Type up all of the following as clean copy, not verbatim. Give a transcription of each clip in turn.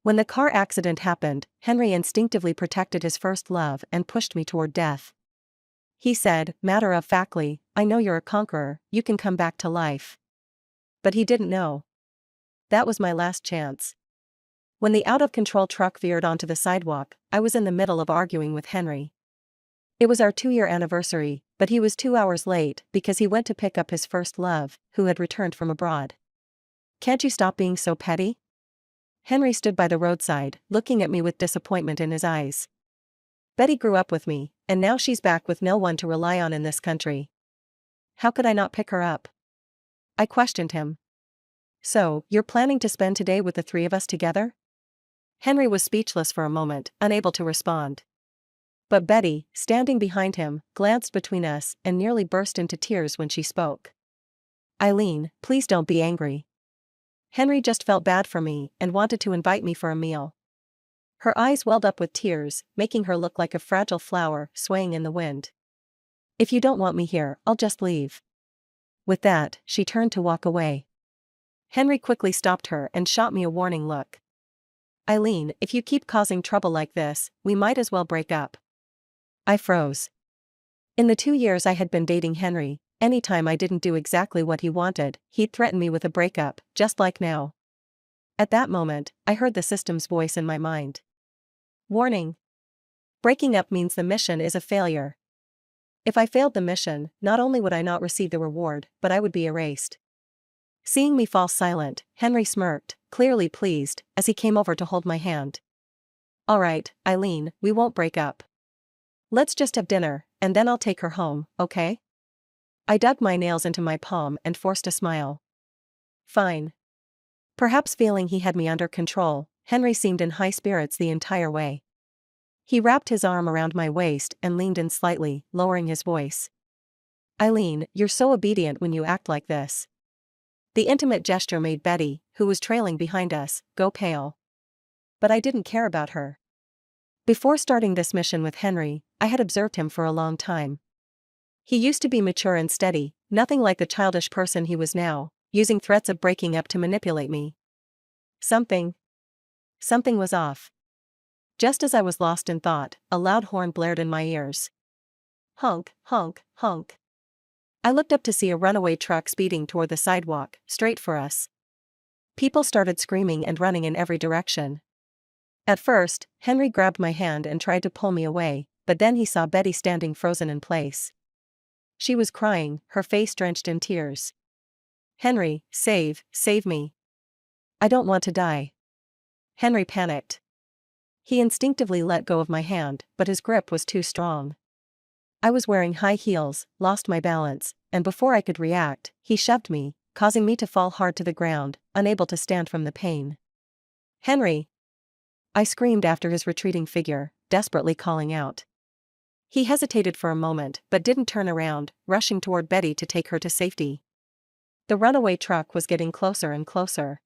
When the car accident happened, Henry instinctively protected his first love and pushed me toward death. He said, matter-of-factly, I know you're a conqueror, you can come back to life. But he didn't know. That was my last chance. When the out-of-control truck veered onto the sidewalk, I was in the middle of arguing with Henry. It was our 2-year anniversary, but he was 2 hours late because he went to pick up his first love, who had returned from abroad. Can't you stop being so petty? Henry stood by the roadside, looking at me with disappointment in his eyes. Betty grew up with me, and now she's back with no one to rely on in this country. How could I not pick her up? I questioned him. So, you're planning to spend today with the 3 of us together? Henry was speechless for a moment, unable to respond. But Betty, standing behind him, glanced between us and nearly burst into tears when she spoke. Eileen, please don't be angry. Henry just felt bad for me and wanted to invite me for a meal. Her eyes welled up with tears, making her look like a fragile flower swaying in the wind. If you don't want me here, I'll just leave. With that, she turned to walk away. Henry quickly stopped her and shot me a warning look. Eileen, if you keep causing trouble like this, we might as well break up. I froze. In the 2 years I had been dating Henry, anytime I didn't do exactly what he wanted, he'd threaten me with a breakup, just like now. At that moment, I heard the system's voice in my mind. Warning. Breaking up means the mission is a failure. If I failed the mission, not only would I not receive the reward, but I would be erased. Seeing me fall silent, Henry smirked, clearly pleased, as he came over to hold my hand. All right, Eileen, we won't break up. Let's just have dinner, and then I'll take her home, okay? I dug my nails into my palm and forced a smile. Fine. Perhaps feeling he had me under control, Henry seemed in high spirits the entire way. He wrapped his arm around my waist and leaned in slightly, lowering his voice. Eileen, you're so obedient when you act like this. The intimate gesture made Betty, who was trailing behind us, go pale. But I didn't care about her. Before starting this mission with Henry, I had observed him for a long time. He used to be mature and steady, nothing like the childish person he was now, using threats of breaking up to manipulate me. Something was off. Just as I was lost in thought, a loud horn blared in my ears. Honk, honk, honk. I looked up to see a runaway truck speeding toward the sidewalk, straight for us. People started screaming and running in every direction. At first, Henry grabbed my hand and tried to pull me away, but then he saw Betty standing frozen in place. She was crying, her face drenched in tears. Henry, save me. I don't want to die. Henry panicked. He instinctively let go of my hand, but his grip was too strong. I was wearing high heels, lost my balance, and before I could react, he shoved me, causing me to fall hard to the ground, unable to stand from the pain. Henry! I screamed after his retreating figure, desperately calling out. He hesitated for a moment but didn't turn around, rushing toward Betty to take her to safety. The runaway truck was getting closer and closer.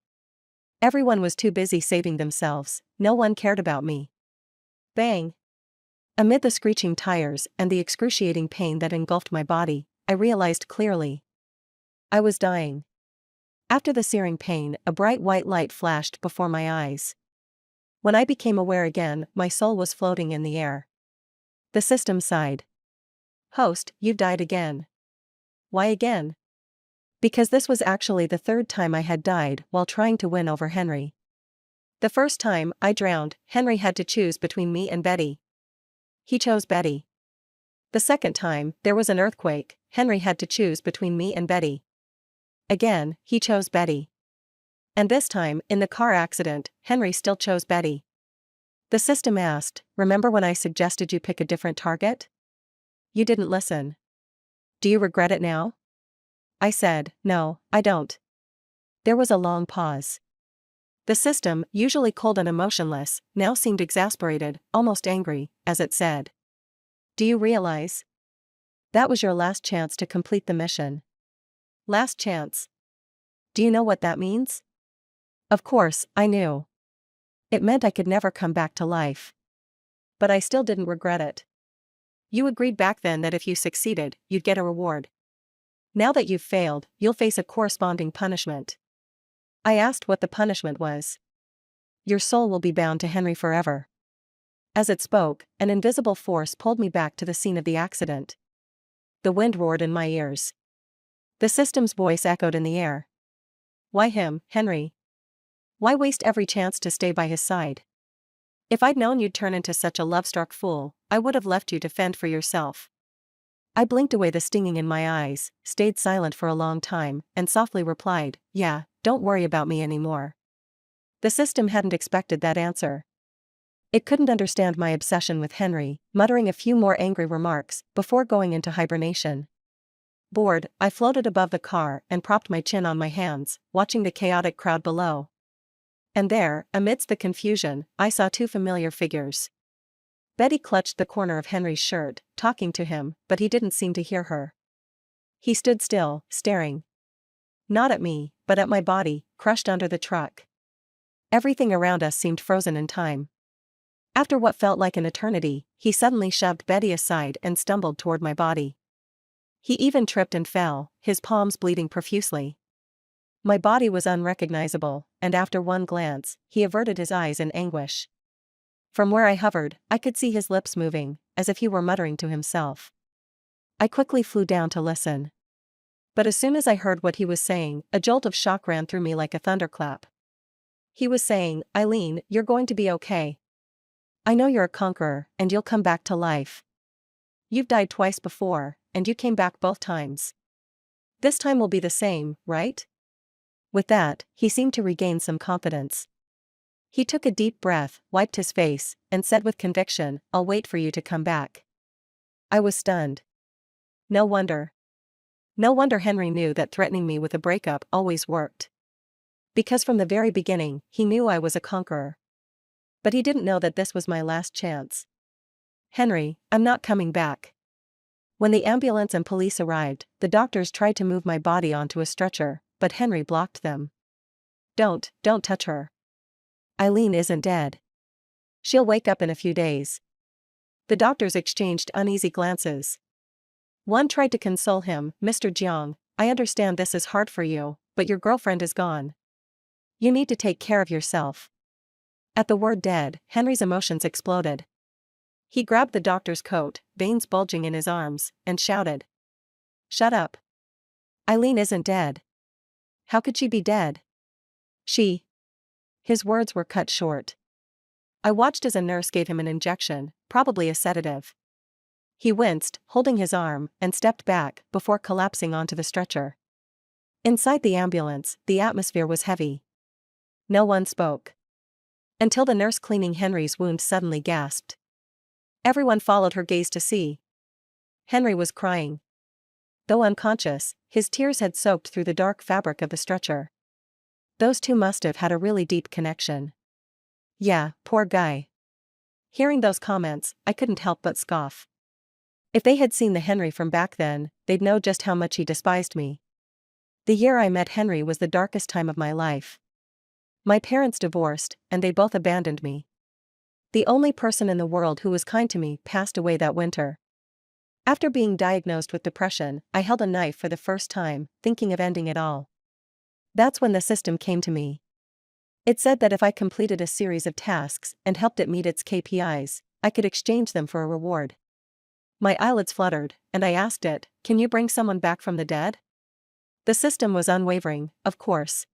Everyone was too busy saving themselves, no one cared about me. Bang! Amid the screeching tires and the excruciating pain that engulfed my body, I realized clearly. I was dying. After the searing pain, a bright white light flashed before my eyes. When I became aware again, my soul was floating in the air. The system sighed. Host, you've died again. Why again? Because this was actually the 3rd time I had died while trying to win over Henry. The first time I drowned, Henry had to choose between me and Betty. He chose Betty. The second time, there was an earthquake, Henry had to choose between me and Betty. Again, he chose Betty. And this time, in the car accident, Henry still chose Betty. The system asked, remember when I suggested you pick a different target? You didn't listen. Do you regret it now? I said, no, I don't. There was a long pause. The system, usually cold and emotionless, now seemed exasperated, almost angry, as it said. Do you realize? That was your last chance to complete the mission. Last chance. Do you know what that means? Of course, I knew. It meant I could never come back to life. But I still didn't regret it. You agreed back then that if you succeeded, you'd get a reward. Now that you've failed, you'll face a corresponding punishment. I asked what the punishment was. Your soul will be bound to Henry forever. As it spoke, an invisible force pulled me back to the scene of the accident. The wind roared in my ears. The system's voice echoed in the air. Why him, Henry? Why waste every chance to stay by his side? If I'd known you'd turn into such a love-struck fool, I would have left you to fend for yourself. I blinked away the stinging in my eyes, stayed silent for a long time, and softly replied, yeah, don't worry about me anymore. The system hadn't expected that answer. It couldn't understand my obsession with Henry, muttering a few more angry remarks before going into hibernation. Bored, I floated above the car and propped my chin on my hands, watching the chaotic crowd below. And there, amidst the confusion, I saw two familiar figures. Betty clutched the corner of Henry's shirt, talking to him, but he didn't seem to hear her. He stood still, staring. Not at me, but at my body, crushed under the truck. Everything around us seemed frozen in time. After what felt like an eternity, he suddenly shoved Betty aside and stumbled toward my body. He even tripped and fell, his palms bleeding profusely. My body was unrecognizable, and after one glance, he averted his eyes in anguish. From where I hovered, I could see his lips moving, as if he were muttering to himself. I quickly flew down to listen. But as soon as I heard what he was saying, a jolt of shock ran through me like a thunderclap. He was saying, Eileen, you're going to be okay. I know you're a conqueror, and you'll come back to life. You've died twice before, and you came back both times. This time will be the same, right? With that, he seemed to regain some confidence. He took a deep breath, wiped his face, and said with conviction, I'll wait for you to come back. I was stunned. No wonder. No wonder Henry knew that threatening me with a breakup always worked. Because from the very beginning, he knew I was a conqueror. But he didn't know that this was my last chance. Henry, I'm not coming back. When the ambulance and police arrived, the doctors tried to move my body onto a stretcher, but Henry blocked them. Don't touch her. Eileen isn't dead. She'll wake up in a few days. The doctors exchanged uneasy glances. One tried to console him, Mr. Jiang, I understand this is hard for you, but your girlfriend is gone. You need to take care of yourself. At the word dead, Henry's emotions exploded. He grabbed the doctor's coat, veins bulging in his arms, and shouted. Shut up. Eileen isn't dead. How could she be dead? His words were cut short. I watched as a nurse gave him an injection, probably a sedative. He winced, holding his arm, and stepped back before collapsing onto the stretcher. Inside the ambulance, the atmosphere was heavy. No one spoke. Until the nurse cleaning Henry's wound suddenly gasped. Everyone followed her gaze to see. Henry was crying. Though unconscious, his tears had soaked through the dark fabric of the stretcher. Those two must have had a really deep connection. Yeah, poor guy. Hearing those comments, I couldn't help but scoff. If they had seen the Henry from back then, they'd know just how much he despised me. The year I met Henry was the darkest time of my life. My parents divorced, and they both abandoned me. The only person in the world who was kind to me passed away that winter. After being diagnosed with depression, I held a knife for the first time, thinking of ending it all. That's when the system came to me. It said that if I completed a series of tasks and helped it meet its KPIs, I could exchange them for a reward. My eyelids fluttered, and I asked it, can you bring someone back from the dead? The system was unwavering, of course.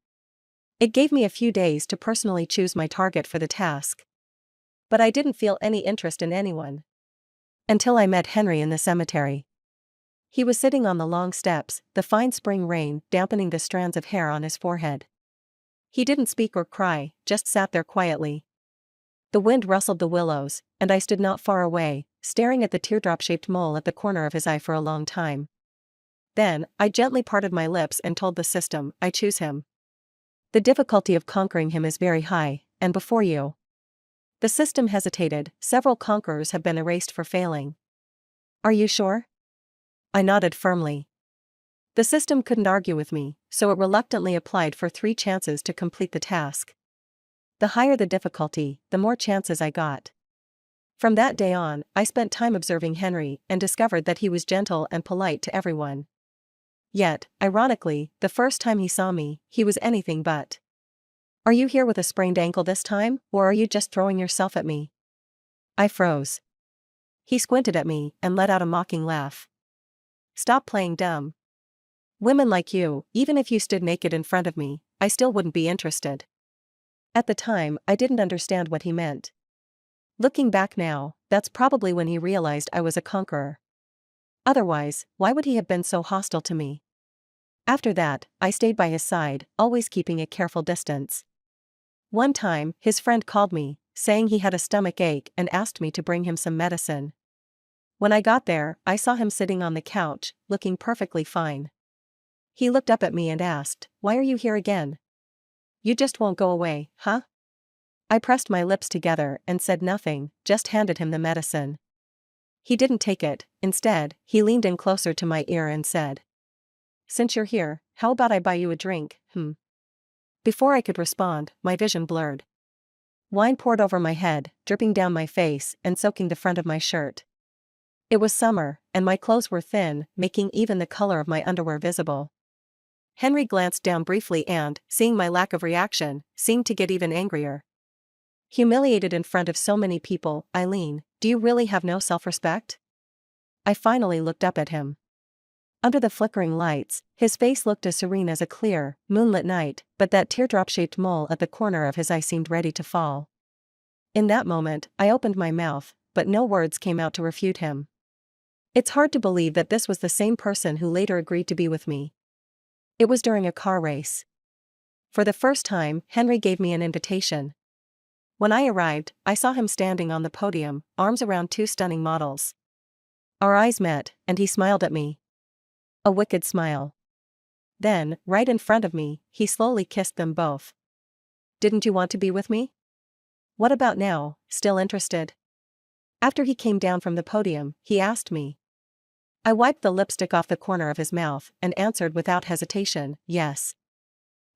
It gave me a few days to personally choose my target for the task. But I didn't feel any interest in anyone. Until I met Henry in the cemetery. He was sitting on the long steps, the fine spring rain dampening the strands of hair on his forehead. He didn't speak or cry, just sat there quietly. The wind rustled the willows, and I stood not far away, staring at the teardrop-shaped mole at the corner of his eye for a long time. Then, I gently parted my lips and told the system, I choose him. The difficulty of conquering him is very high, and before you. The system hesitated, several conquerors have been erased for failing. Are you sure? I nodded firmly. The system couldn't argue with me, so it reluctantly applied for 3 chances to complete the task. The higher the difficulty, the more chances I got. From that day on, I spent time observing Henry and discovered that he was gentle and polite to everyone. Yet, ironically, the first time he saw me, he was anything but. Are you here with a sprained ankle this time, or are you just throwing yourself at me? I froze. He squinted at me and let out a mocking laugh. Stop playing dumb. Women like you, even if you stood naked in front of me, I still wouldn't be interested. At the time, I didn't understand what he meant. Looking back now, that's probably when he realized I was a conqueror. Otherwise, why would he have been so hostile to me? After that, I stayed by his side, always keeping a careful distance. One time, his friend called me, saying he had a stomach ache and asked me to bring him some medicine. When I got there, I saw him sitting on the couch, looking perfectly fine. He looked up at me and asked, "Why are you here again? You just won't go away, huh?" I pressed my lips together and said nothing, just handed him the medicine. He didn't take it. Instead, he leaned in closer to my ear and said, "Since you're here, how about I buy you a drink, Before I could respond, my vision blurred. Wine poured over my head, dripping down my face and soaking the front of my shirt. It was summer, and my clothes were thin, making even the color of my underwear visible. Henry glanced down briefly and, seeing my lack of reaction, seemed to get even angrier. Humiliated in front of so many people, Eileen, do you really have no self-respect? I finally looked up at him. Under the flickering lights, his face looked as serene as a clear, moonlit night, but that teardrop-shaped mole at the corner of his eye seemed ready to fall. In that moment, I opened my mouth, but no words came out to refute him. It's hard to believe that this was the same person who later agreed to be with me. It was during a car race. For the first time, Henry gave me an invitation. When I arrived, I saw him standing on the podium, arms around two stunning models. Our eyes met, and he smiled at me. A wicked smile. Then, right in front of me, he slowly kissed them both. Didn't you want to be with me? What about now, still interested? After he came down from the podium, he asked me. I wiped the lipstick off the corner of his mouth and answered without hesitation, yes.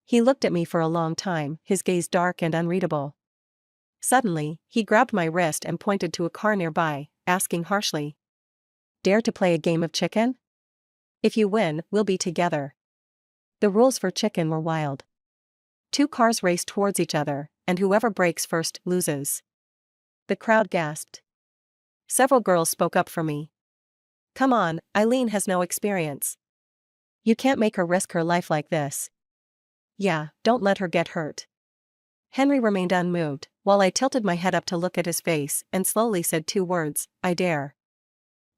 He looked at me for a long time, his gaze dark and unreadable. Suddenly, he grabbed my wrist and pointed to a car nearby, asking harshly, "Dare to play a game of chicken? If you win, we'll be together." The rules for chicken were wild. Two cars raced towards each other, and whoever breaks first loses. The crowd gasped. Several girls spoke up for me. "Come on, Eileen has no experience. You can't make her risk her life like this. Yeah, don't let her get hurt." Henry remained unmoved, while I tilted my head up to look at his face and slowly said two words, "I dare."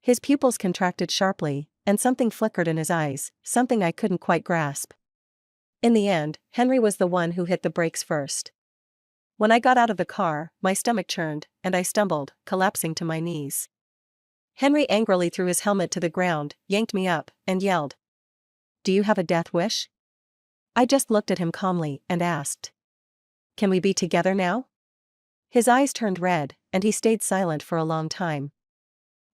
His pupils contracted sharply, and something flickered in his eyes, something I couldn't quite grasp. In the end, Henry was the one who hit the brakes first. When I got out of the car, my stomach churned, and I stumbled, collapsing to my knees. Henry angrily threw his helmet to the ground, yanked me up, and yelled, "Do you have a death wish?" I just looked at him calmly and asked, "Can we be together now?" His eyes turned red, and he stayed silent for a long time.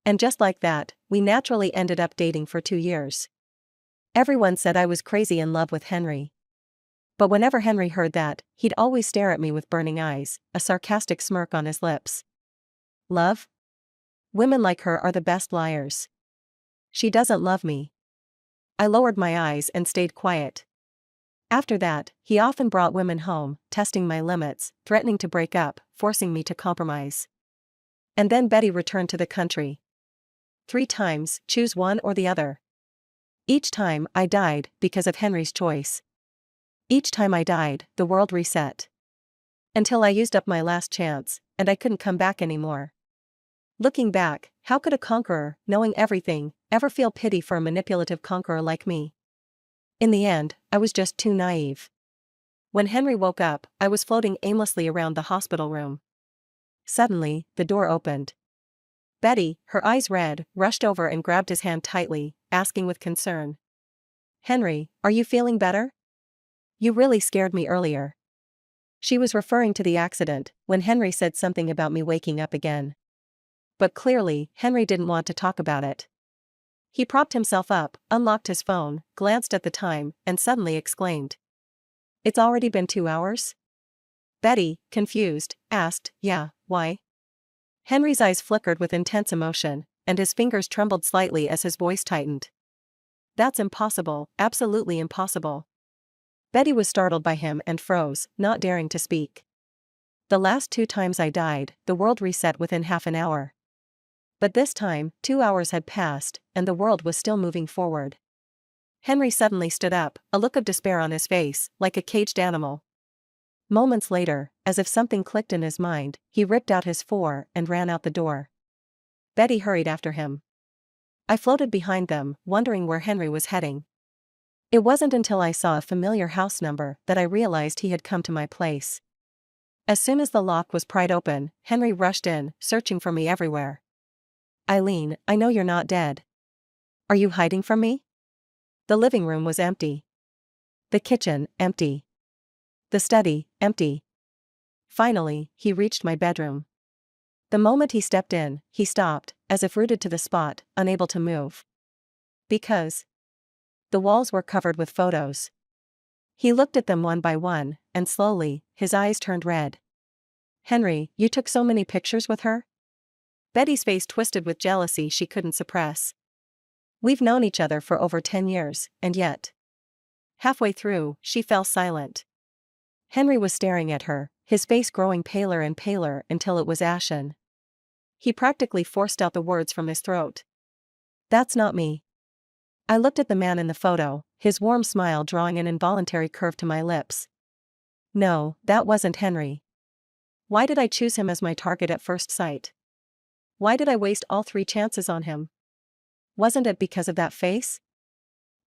And just like that, we naturally ended up dating for 2 years. Everyone said I was crazy in love with Henry. But whenever Henry heard that, he'd always stare at me with burning eyes, a sarcastic smirk on his lips. Love? Women like her are the best liars. She doesn't love me. I lowered my eyes and stayed quiet. After that, he often brought women home, testing my limits, threatening to break up, forcing me to compromise. And then Betty returned to the country. 3 times, choose one or the other. Each time, I died, because of Henry's choice. Each time I died, the world reset. Until I used up my last chance, and I couldn't come back anymore. Looking back, how could a conqueror, knowing everything, ever feel pity for a manipulative conqueror like me? In the end, I was just too naive. When Henry woke up, I was floating aimlessly around the hospital room. Suddenly, the door opened. Betty, her eyes red, rushed over and grabbed his hand tightly, asking with concern, "Henry, are you feeling better? You really scared me earlier." She was referring to the accident, when Henry said something about me waking up again. But clearly, Henry didn't want to talk about it. He propped himself up, unlocked his phone, glanced at the time, and suddenly exclaimed, "It's already been 2 hours?" Betty, confused, asked, "Yeah, why?" Henry's eyes flickered with intense emotion, and his fingers trembled slightly as his voice tightened. "That's impossible, absolutely impossible. Betty was startled by him and froze, not daring to speak. The last 2 times I died, the world reset within half an hour. But this time, 2 hours had passed, and the world was still moving forward. Henry suddenly stood up, a look of despair on his face, like a caged animal. Moments later, as if something clicked in his mind, he ripped out his four and ran out the door. Betty hurried after him. I floated behind them, wondering where Henry was heading. It wasn't until I saw a familiar house number that I realized he had come to my place. As soon as the lock was pried open, Henry rushed in, searching for me everywhere. "Eileen, I know you're not dead. Are you hiding from me?" The living room was empty. The kitchen, empty. The study, empty. Finally, he reached my bedroom. The moment he stepped in, he stopped, as if rooted to the spot, unable to move. Because the walls were covered with photos. He looked at them one by one, and slowly, his eyes turned red. "Henry, you took so many pictures with her?" Betty's face twisted with jealousy she couldn't suppress. "We've known each other for over 10 years, and yet." Halfway through, she fell silent. Henry was staring at her, his face growing paler and paler until it was ashen. He practically forced out the words from his throat. "That's not me." I looked at the man in the photo, his warm smile drawing an involuntary curve to my lips. No, that wasn't Henry. Why did I choose him as my target at first sight? Why did I waste all 3 chances on him? Wasn't it because of that face?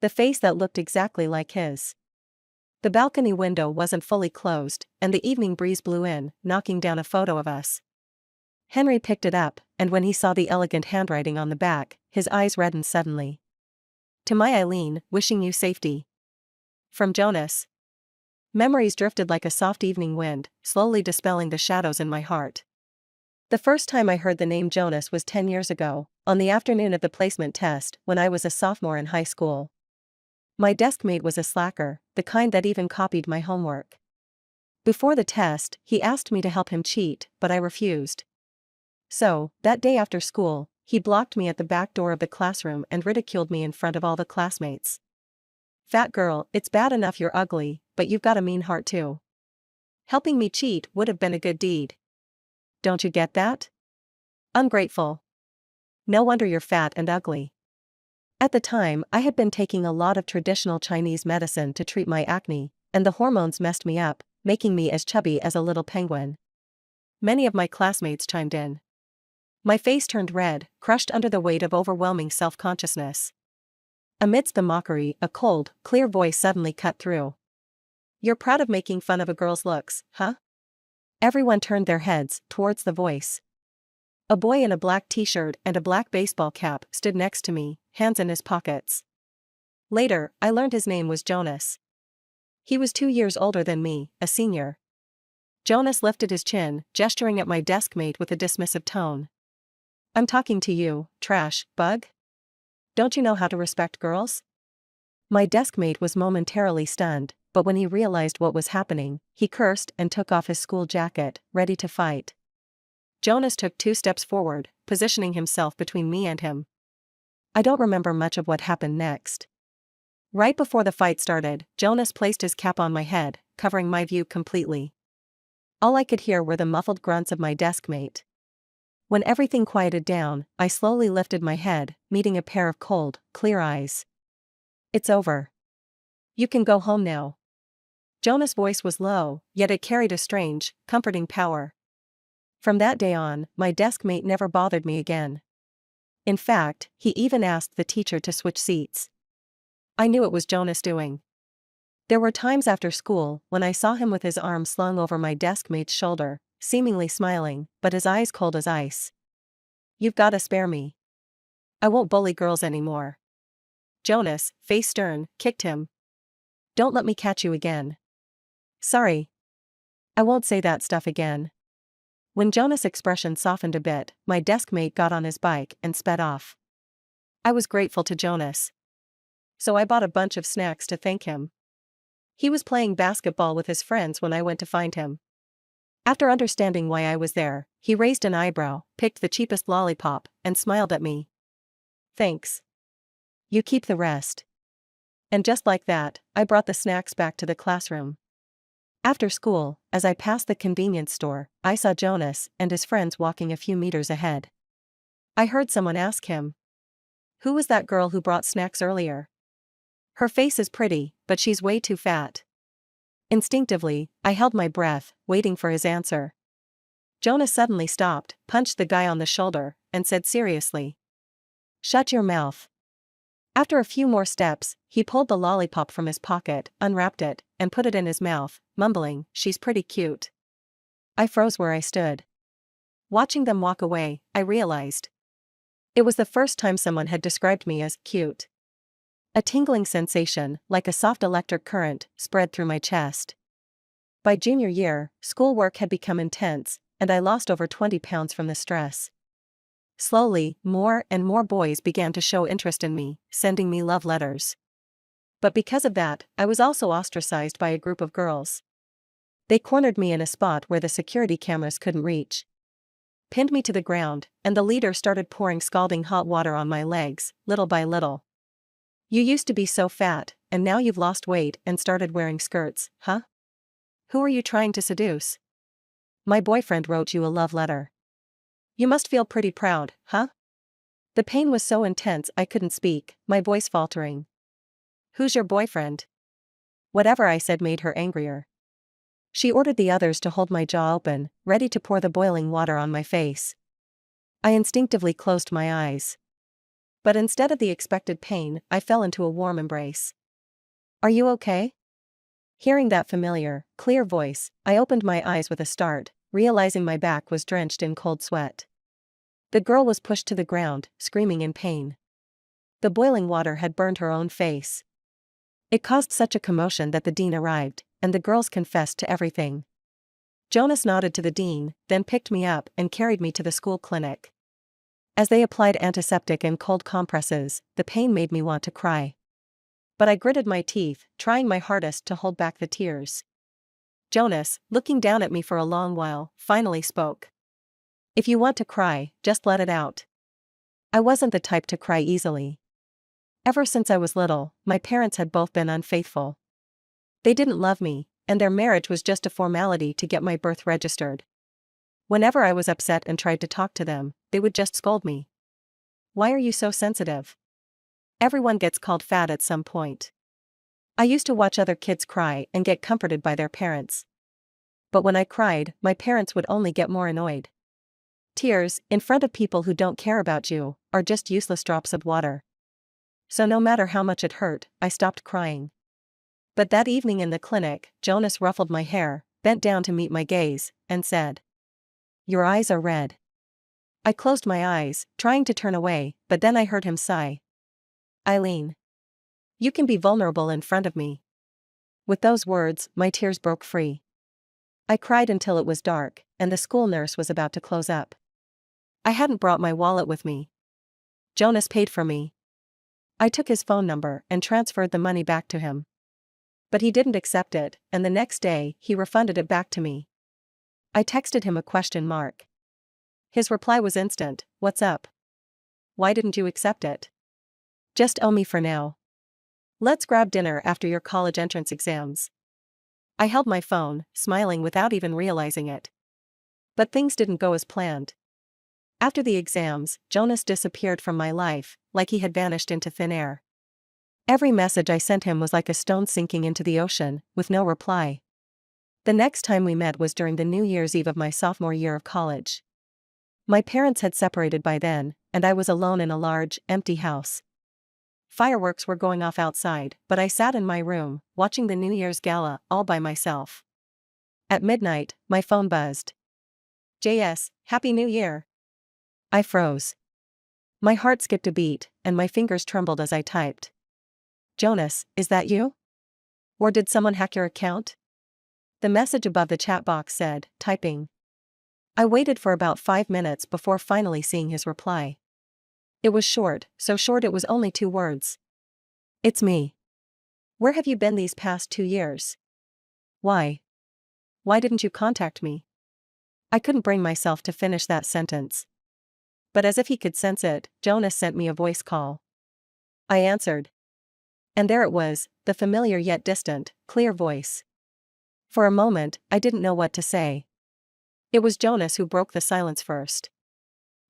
The face that looked exactly like his. The balcony window wasn't fully closed, and the evening breeze blew in, knocking down a photo of us. Henry picked it up, and when he saw the elegant handwriting on the back, his eyes reddened suddenly. "To my Eileen, wishing you safety. From Jonas." Memories drifted like a soft evening wind, slowly dispelling the shadows in my heart. The first time I heard the name Jonas was 10 years ago, on the afternoon of the placement test, when I was a sophomore in high school. My deskmate was a slacker, the kind that even copied my homework. Before the test, he asked me to help him cheat, but I refused. So, that day after school, he blocked me at the back door of the classroom and ridiculed me in front of all the classmates. "Fat girl, it's bad enough you're ugly, but you've got a mean heart too. Helping me cheat would have been a good deed. Don't you get that? Ungrateful. No wonder you're fat and ugly." At the time, I had been taking a lot of traditional Chinese medicine to treat my acne, and the hormones messed me up, making me as chubby as a little penguin. Many of my classmates chimed in. My face turned red, crushed under the weight of overwhelming self-consciousness. Amidst the mockery, a cold, clear voice suddenly cut through. "You're proud of making fun of a girl's looks, huh?" Everyone turned their heads towards the voice. A boy in a black t-shirt and a black baseball cap stood next to me, hands in his pockets. Later, I learned his name was Jonas. He was 2 years older than me, a senior. Jonas lifted his chin, gesturing at my deskmate with a dismissive tone. "I'm talking to you, trash bug? Don't you know how to respect girls?" My deskmate was momentarily stunned, but when he realized what was happening, he cursed and took off his school jacket, ready to fight. Jonas took 2 steps forward, positioning himself between me and him. I don't remember much of what happened next. Right before the fight started, Jonas placed his cap on my head, covering my view completely. All I could hear were the muffled grunts of my deskmate. When everything quieted down, I slowly lifted my head, meeting a pair of cold, clear eyes. "It's over. You can go home now." Jonas' voice was low, yet it carried a strange, comforting power. From that day on, my deskmate never bothered me again. In fact, he even asked the teacher to switch seats. I knew it was Jonas doing. There were times after school when I saw him with his arm slung over my deskmate's shoulder, seemingly smiling, but his eyes cold as ice. "You've gotta spare me. I won't bully girls anymore." Jonas, face stern, kicked him. "Don't let me catch you again." "Sorry. I won't say that stuff again." When Jonas' expression softened a bit, my deskmate got on his bike and sped off. I was grateful to Jonas. So I bought a bunch of snacks to thank him. He was playing basketball with his friends when I went to find him. After understanding why I was there, he raised an eyebrow, picked the cheapest lollipop, and smiled at me. "Thanks. You keep the rest." And just like that, I brought the snacks back to the classroom. After school, as I passed the convenience store, I saw Jonas and his friends walking a few meters ahead. I heard someone ask him, "Who was that girl who brought snacks earlier? Her face is pretty, but she's way too fat." Instinctively, I held my breath, waiting for his answer. Jonas suddenly stopped, punched the guy on the shoulder, and said seriously, "Shut your mouth." After a few more steps, he pulled the lollipop from his pocket, unwrapped it, and put it in his mouth, mumbling, "She's pretty cute." I froze where I stood. Watching them walk away, I realized it was the first time someone had described me as cute. A tingling sensation, like a soft electric current, spread through my chest. By junior year, schoolwork had become intense, and I lost over 20 pounds from the stress. Slowly, more and more boys began to show interest in me, sending me love letters. But because of that, I was also ostracized by a group of girls. They cornered me in a spot where the security cameras couldn't reach, pinned me to the ground, and the leader started pouring scalding hot water on my legs, little by little. "You used to be so fat, and now you've lost weight and started wearing skirts, huh? Who are you trying to seduce? My boyfriend wrote you a love letter. You must feel pretty proud, huh?" The pain was so intense I couldn't speak, my voice faltering. "Who's your boyfriend?" Whatever I said made her angrier. She ordered the others to hold my jaw open, ready to pour the boiling water on my face. I instinctively closed my eyes. But instead of the expected pain, I fell into a warm embrace. "Are you okay?" Hearing that familiar, clear voice, I opened my eyes with a start, realizing my back was drenched in cold sweat. The girl was pushed to the ground, screaming in pain. The boiling water had burned her own face. It caused such a commotion that the dean arrived, and the girls confessed to everything. Jonas nodded to the dean, then picked me up and carried me to the school clinic. As they applied antiseptic and cold compresses, the pain made me want to cry. But I gritted my teeth, trying my hardest to hold back the tears. Jonas, looking down at me for a long while, finally spoke. "If you want to cry, just let it out." I wasn't the type to cry easily. Ever since I was little, my parents had both been unfaithful. They didn't love me, and their marriage was just a formality to get my birth registered. Whenever I was upset and tried to talk to them, they would just scold me. "Why are you so sensitive? Everyone gets called fat at some point." I used to watch other kids cry and get comforted by their parents. But when I cried, my parents would only get more annoyed. Tears, in front of people who don't care about you, are just useless drops of water. So no matter how much it hurt, I stopped crying. But that evening in the clinic, Jonas ruffled my hair, bent down to meet my gaze, and said, "Your eyes are red." I closed my eyes, trying to turn away, but then I heard him sigh. "Eileen, you can be vulnerable in front of me." With those words, my tears broke free. I cried until it was dark, and the school nurse was about to close up. I hadn't brought my wallet with me. Jonas paid for me. I took his phone number and transferred the money back to him. But he didn't accept it, and the next day, he refunded it back to me. I texted him a question mark. His reply was instant, "What's up? Why didn't you accept it? Just owe me for now. Let's grab dinner after your college entrance exams." I held my phone, smiling without even realizing it. But things didn't go as planned. After the exams, Jonas disappeared from my life, like he had vanished into thin air. Every message I sent him was like a stone sinking into the ocean, with no reply. The next time we met was during the New Year's Eve of my sophomore year of college. My parents had separated by then, and I was alone in a large, empty house. Fireworks were going off outside, but I sat in my room, watching the New Year's gala, all by myself. At midnight, my phone buzzed. "JS, Happy New Year." I froze. My heart skipped a beat, and my fingers trembled as I typed. "Jonas, is that you? Or did someone hack your account?" The message above the chat box said, "Typing." I waited for about 5 minutes before finally seeing his reply. It was short, so short it was only 2 words. "It's me. Where have you been these past 2 years? Why? Why didn't you contact me?" I couldn't bring myself to finish that sentence. But as if he could sense it, Jonas sent me a voice call. I answered. And there it was, the familiar yet distant, clear voice. For a moment, I didn't know what to say. It was Jonas who broke the silence first.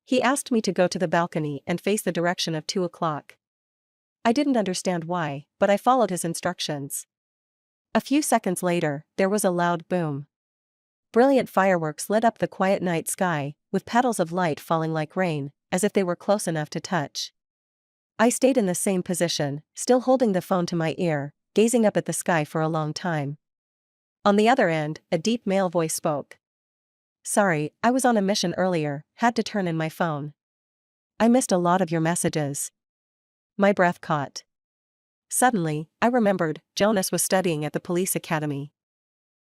He asked me to go to the balcony and face the direction of 2 o'clock. I didn't understand why, but I followed his instructions. A few seconds later, there was a loud boom. Brilliant fireworks lit up the quiet night sky, with petals of light falling like rain, as if they were close enough to touch. I stayed in the same position, still holding the phone to my ear, gazing up at the sky for a long time. On the other end, a deep male voice spoke. "Sorry, I was on a mission earlier, had to turn in my phone. I missed a lot of your messages." My breath caught. Suddenly, I remembered, Jonas was studying at the police academy.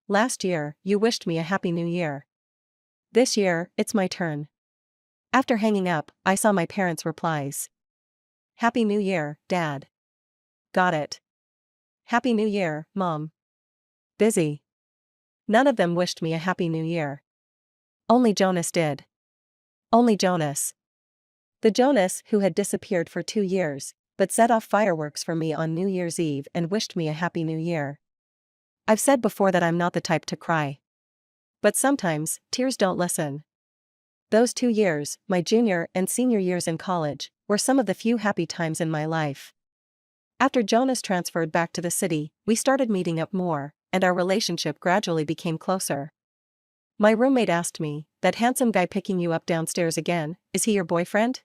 "Last year, you wished me a happy new year. This year, it's my turn." After hanging up, I saw my parents' replies. "Happy New Year, Dad." "Got it." "Happy New Year, Mom." "Busy." None of them wished me a happy new year. Only Jonas did. Only Jonas. The Jonas who had disappeared for 2 years, but set off fireworks for me on New Year's Eve and wished me a happy new year. I've said before that I'm not the type to cry. But sometimes, tears don't listen. Those 2 years, my junior and senior years in college, were some of the few happy times in my life. After Jonas transferred back to the city, we started meeting up more, and our relationship gradually became closer. My roommate asked me, "That handsome guy picking you up downstairs again, is he your boyfriend?"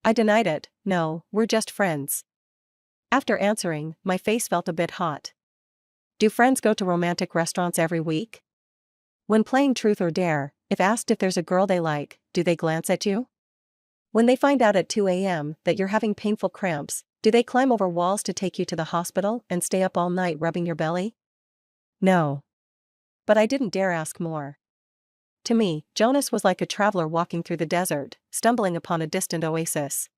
I denied it. "No, we're just friends." After answering, my face felt a bit hot. Do friends go to romantic restaurants every week? When playing Truth or Dare, if asked if there's a girl they like, do they glance at you? When they find out at 2 a.m. that you're having painful cramps, do they climb over walls to take you to the hospital and stay up all night rubbing your belly? No. But I didn't dare ask more. To me, Jonas was like a traveler walking through the desert, stumbling upon a distant oasis.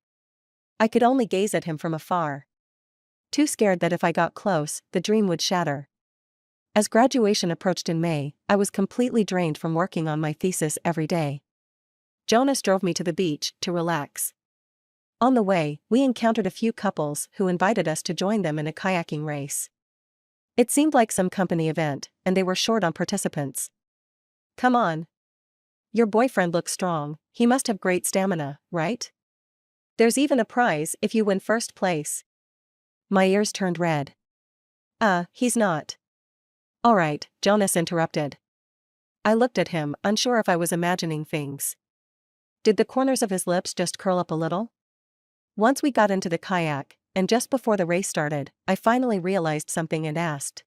I could only gaze at him from afar. Too scared that if I got close, the dream would shatter. As graduation approached in May, I was completely drained from working on my thesis every day. Jonas drove me to the beach to relax. On the way, we encountered a few couples who invited us to join them in a kayaking race. It seemed like some company event, and they were short on participants. "Come on. Your boyfriend looks strong, he must have great stamina, right? There's even a prize if you win first place." My ears turned red. He's not. "All right," Jonas interrupted. I looked at him, unsure if I was imagining things. Did the corners of his lips just curl up a little? Once we got into the kayak, and just before the race started, I finally realized something and asked.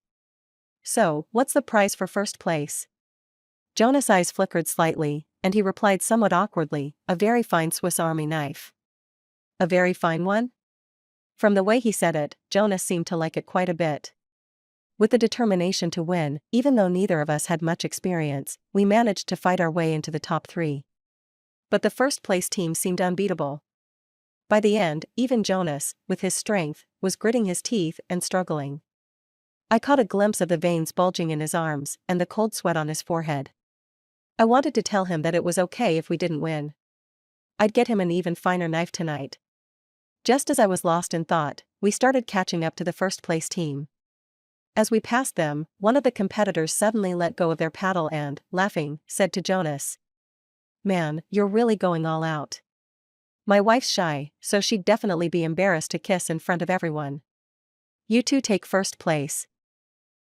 "So, what's the prize for first place?" Jonas' eyes flickered slightly, and he replied somewhat awkwardly, "A very fine Swiss Army knife." "A very fine one?" From the way he said it, Jonas seemed to like it quite a bit. With the determination to win, even though neither of us had much experience, we managed to fight our way into the top 3. But the first place team seemed unbeatable. By the end, even Jonas, with his strength, was gritting his teeth and struggling. I caught a glimpse of the veins bulging in his arms and the cold sweat on his forehead. I wanted to tell him that it was okay if we didn't win. I'd get him an even finer knife tonight. Just as I was lost in thought, we started catching up to the first place team. As we passed them, one of the competitors suddenly let go of their paddle and, laughing, said to Jonas, "Man, you're really going all out." My wife's shy, so she'd definitely be embarrassed to kiss in front of everyone. "You two take first place."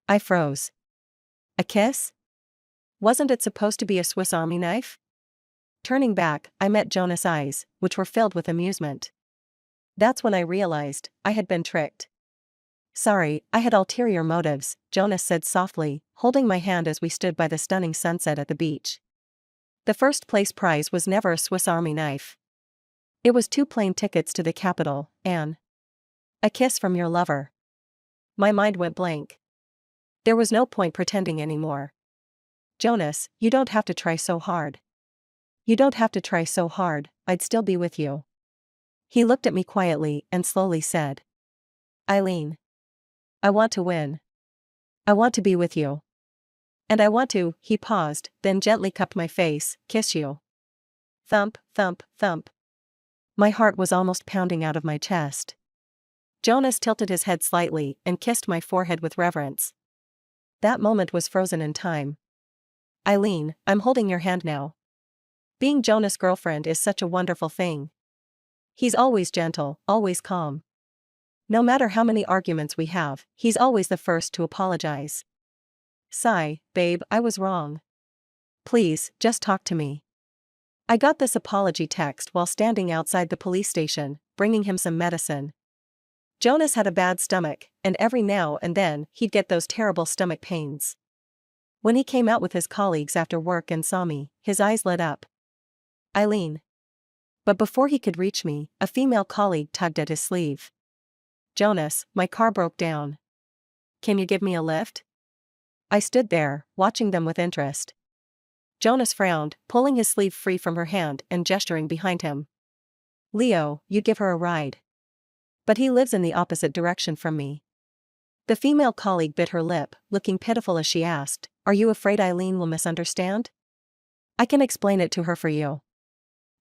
I froze. A kiss? Wasn't it supposed to be a Swiss Army knife? Turning back, I met Jonas' eyes, which were filled with amusement. That's when I realized I had been tricked. "Sorry, I had ulterior motives," Jonas said softly, holding my hand as we stood by the stunning sunset at the beach. The first place prize was never a Swiss Army knife. It was 2 plane tickets to the capital, and a kiss from your lover. My mind went blank. There was no point pretending anymore. "Jonas, you don't have to try so hard." "You don't have to try so hard, I'd still be with you." He looked at me quietly and slowly said, "Eileen, I want to win. I want to be with you. And I want to," he paused, then gently cupped my face, "kiss you." Thump, thump, thump. My heart was almost pounding out of my chest. Jonas tilted his head slightly and kissed my forehead with reverence. That moment was frozen in time. Eileen, I'm holding your hand now. Being Jonas' girlfriend is such a wonderful thing. He's always gentle, always calm. No matter how many arguments we have, he's always the first to apologize. Sigh, babe, I was wrong. Please, just talk to me. I got this apology text while standing outside the police station, bringing him some medicine. Jonas had a bad stomach, and every now and then he'd get those terrible stomach pains. When he came out with his colleagues after work and saw me, his eyes lit up. Eileen. But before he could reach me, a female colleague tugged at his sleeve. Jonas, my car broke down. Can you give me a lift? I stood there, watching them with interest. Jonas frowned, pulling his sleeve free from her hand and gesturing behind him. Leo, you'd give her a ride. But he lives in the opposite direction from me. The female colleague bit her lip, looking pitiful as she asked, Are you afraid Eileen will misunderstand? I can explain it to her for you.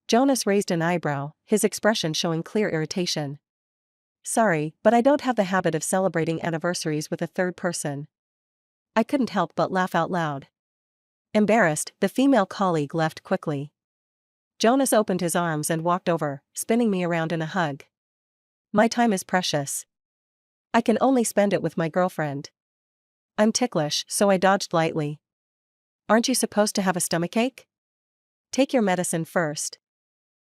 Jonas raised an eyebrow, his expression showing clear irritation. Sorry, but I don't have the habit of celebrating anniversaries with a third person. I couldn't help but laugh out loud. Embarrassed, the female colleague left quickly. Jonas opened his arms and walked over, spinning me around in a hug. My time is precious. I can only spend it with my girlfriend. I'm ticklish, so I dodged lightly. Aren't you supposed to have a stomachache? Take your medicine first.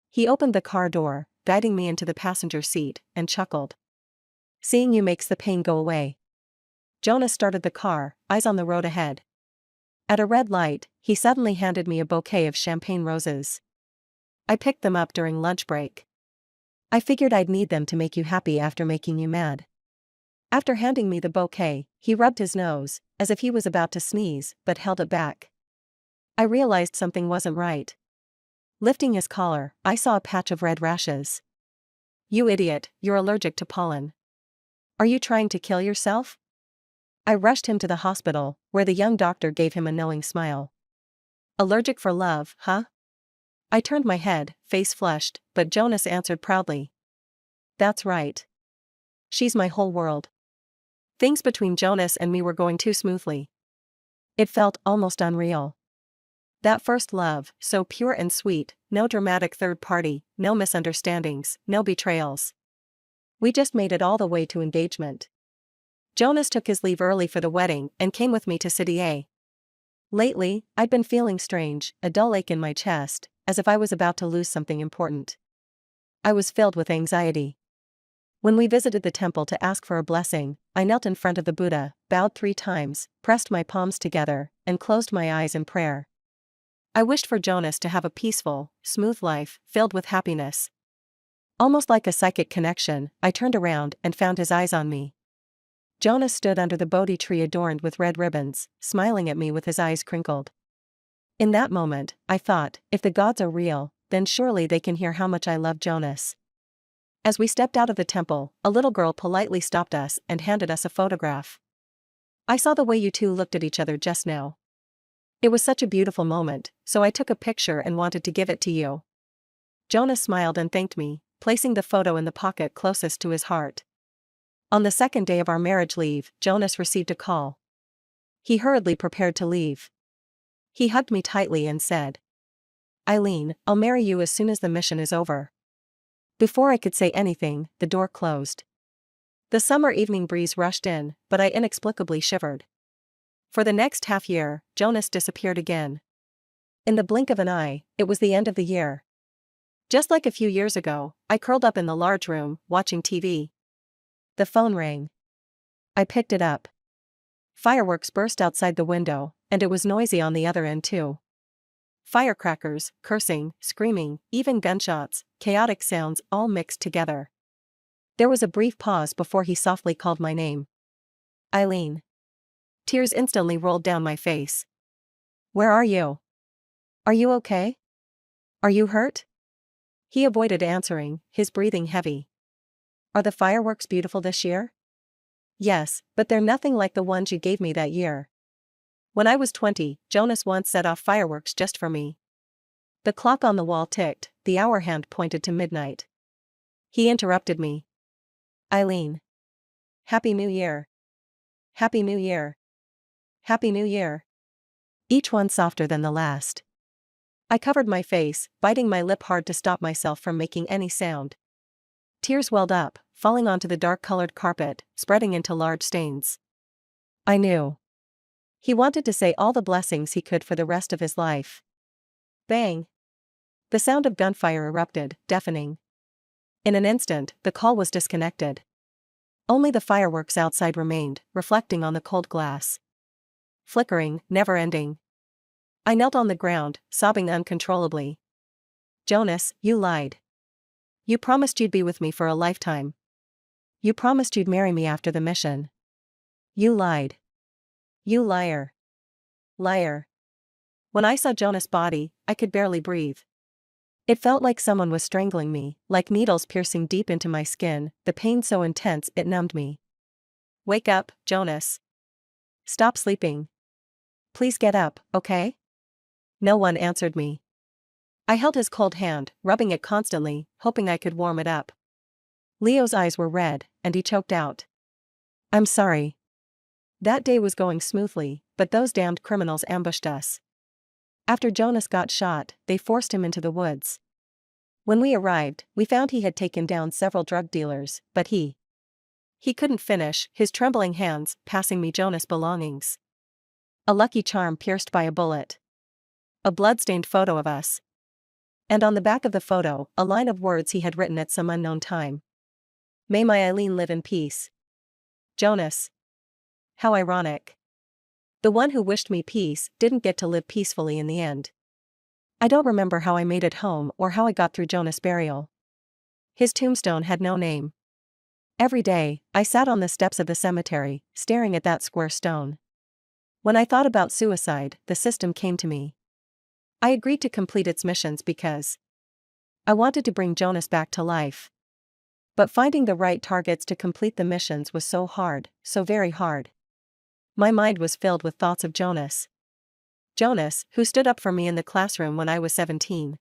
He opened the car door, guiding me into the passenger seat, and chuckled. Seeing you makes the pain go away. Jonas started the car, eyes on the road ahead. At a red light, he suddenly handed me a bouquet of champagne roses. I picked them up during lunch break. I figured I'd need them to make you happy after making you mad. After handing me the bouquet, he rubbed his nose, as if he was about to sneeze, but held it back. I realized something wasn't right. Lifting his collar, I saw a patch of red rashes. You idiot, you're allergic to pollen. Are you trying to kill yourself? I rushed him to the hospital, where the young doctor gave him a knowing smile. Allergic for love, huh? I turned my head, face flushed, but Jonas answered proudly. That's right. She's my whole world. Things between Jonas and me were going too smoothly. It felt almost unreal. That first love, so pure and sweet, no dramatic third party, no misunderstandings, no betrayals. We just made it all the way to engagement. Jonas took his leave early for the wedding and came with me to City A. Lately, I'd been feeling strange, a dull ache in my chest, as if I was about to lose something important. I was filled with anxiety. When we visited the temple to ask for a blessing, I knelt in front of the Buddha, bowed 3 times, pressed my palms together, and closed my eyes in prayer. I wished for Jonas to have a peaceful, smooth life, filled with happiness. Almost like a psychic connection, I turned around and found his eyes on me. Jonas stood under the Bodhi tree adorned with red ribbons, smiling at me with his eyes crinkled. In that moment, I thought, if the gods are real, then surely they can hear how much I love Jonas. As we stepped out of the temple, a little girl politely stopped us and handed us a photograph. I saw the way you two looked at each other just now. It was such a beautiful moment, so I took a picture and wanted to give it to you. Jonas smiled and thanked me, placing the photo in the pocket closest to his heart. On the second day of our marriage leave, Jonas received a call. He hurriedly prepared to leave. He hugged me tightly and said, Eileen, I'll marry you as soon as the mission is over. Before I could say anything, the door closed. The summer evening breeze rushed in, but I inexplicably shivered. For the next half year, Jonas disappeared again. In the blink of an eye, it was the end of the year. Just like a few years ago, I curled up in the large room, watching TV. The phone rang. I picked it up. Fireworks burst outside the window, and it was noisy on the other end too. Firecrackers, cursing, screaming, even gunshots, chaotic sounds all mixed together. There was a brief pause before he softly called my name. Eileen. Tears instantly rolled down my face. Where are you? Are you okay? Are you hurt? He avoided answering, his breathing heavy. Are the fireworks beautiful this year? Yes, but they're nothing like the ones you gave me that year. When I was 20, Jonas once set off fireworks just for me. The clock on the wall ticked, the hour hand pointed to midnight. He interrupted me. Eileen. Happy New Year. Happy New Year. Happy New Year. Each one softer than the last. I covered my face, biting my lip hard to stop myself from making any sound. Tears welled up, falling onto the dark-colored carpet, spreading into large stains. I knew. He wanted to say all the blessings he could for the rest of his life. Bang! The sound of gunfire erupted, deafening. In an instant, the call was disconnected. Only the fireworks outside remained, reflecting on the cold glass. Flickering, never-ending. I knelt on the ground, sobbing uncontrollably. Jonas, you lied. You promised you'd be with me for a lifetime. You promised you'd marry me after the mission. You lied. You liar. Liar. When I saw Jonas' body, I could barely breathe. It felt like someone was strangling me, like needles piercing deep into my skin, the pain so intense it numbed me. Wake up, Jonas. Stop sleeping. Please get up, okay? No one answered me. I held his cold hand, rubbing it constantly, hoping I could warm it up. Leo's eyes were red, and he choked out. I'm sorry. That day was going smoothly, but those damned criminals ambushed us. After Jonas got shot, they forced him into the woods. When we arrived, we found he had taken down several drug dealers, but he couldn't finish, his trembling hands passing me Jonas' belongings. A lucky charm pierced by a bullet. A blood-stained photo of us. And on the back of the photo, a line of words he had written at some unknown time. May my Eileen live in peace. Jonas. How ironic. The one who wished me peace didn't get to live peacefully in the end. I don't remember how I made it home or how I got through Jonas' burial. His tombstone had no name. Every day, I sat on the steps of the cemetery, staring at that square stone. When I thought about suicide, the system came to me. I agreed to complete its missions because I wanted to bring Jonas back to life. But finding the right targets to complete the missions was so hard, so very hard. My mind was filled with thoughts of Jonas. Jonas, who stood up for me in the classroom when I was 17.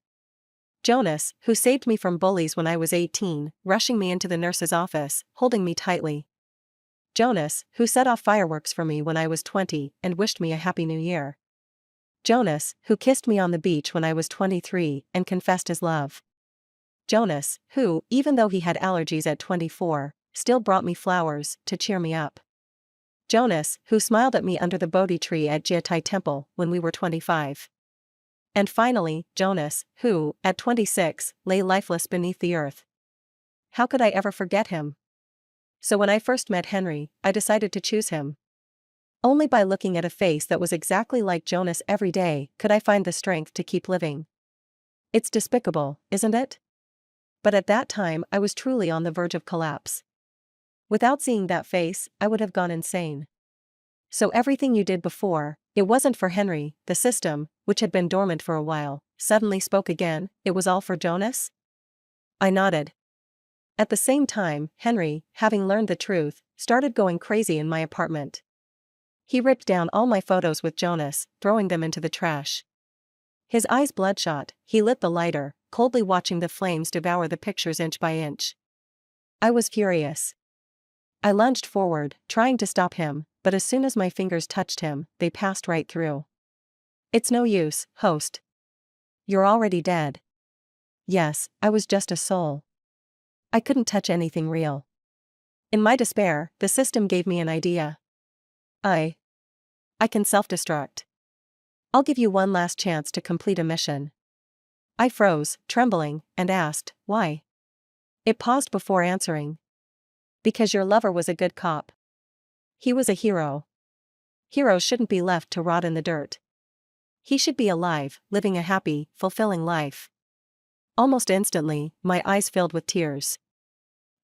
Jonas, who saved me from bullies when I was 18, rushing me into the nurse's office, holding me tightly. Jonas, who set off fireworks for me when I was 20 and wished me a happy new year. Jonas, who kissed me on the beach when I was 23 and confessed his love. Jonas, who, even though he had allergies at 24, still brought me flowers to cheer me up. Jonas, who smiled at me under the Bodhi tree at Jietai Temple when we were 25. And finally, Jonas, who, at 26, lay lifeless beneath the earth. How could I ever forget him? So when I first met Henry, I decided to choose him. Only by looking at a face that was exactly like Jonas every day could I find the strength to keep living. It's despicable, isn't it? But at that time I was truly on the verge of collapse. Without seeing that face, I would have gone insane. So everything you did before, it wasn't for Henry, the system, which had been dormant for a while, suddenly spoke again, it was all for Jonas? I nodded. At the same time, Henry, having learned the truth, started going crazy in my apartment. He ripped down all my photos with Jonas, throwing them into the trash. His eyes bloodshot, he lit the lighter, coldly watching the flames devour the pictures inch by inch. I was furious. I lunged forward, trying to stop him, but as soon as my fingers touched him, they passed right through. It's no use, host. You're already dead. Yes, I was just a soul. I couldn't touch anything real. In my despair, the system gave me an idea. I can self-destruct. I'll give you one last chance to complete a mission. I froze, trembling, and asked, why? It paused before answering. Because your lover was a good cop. He was a hero. Heroes shouldn't be left to rot in the dirt. He should be alive, living a happy, fulfilling life. Almost instantly, my eyes filled with tears.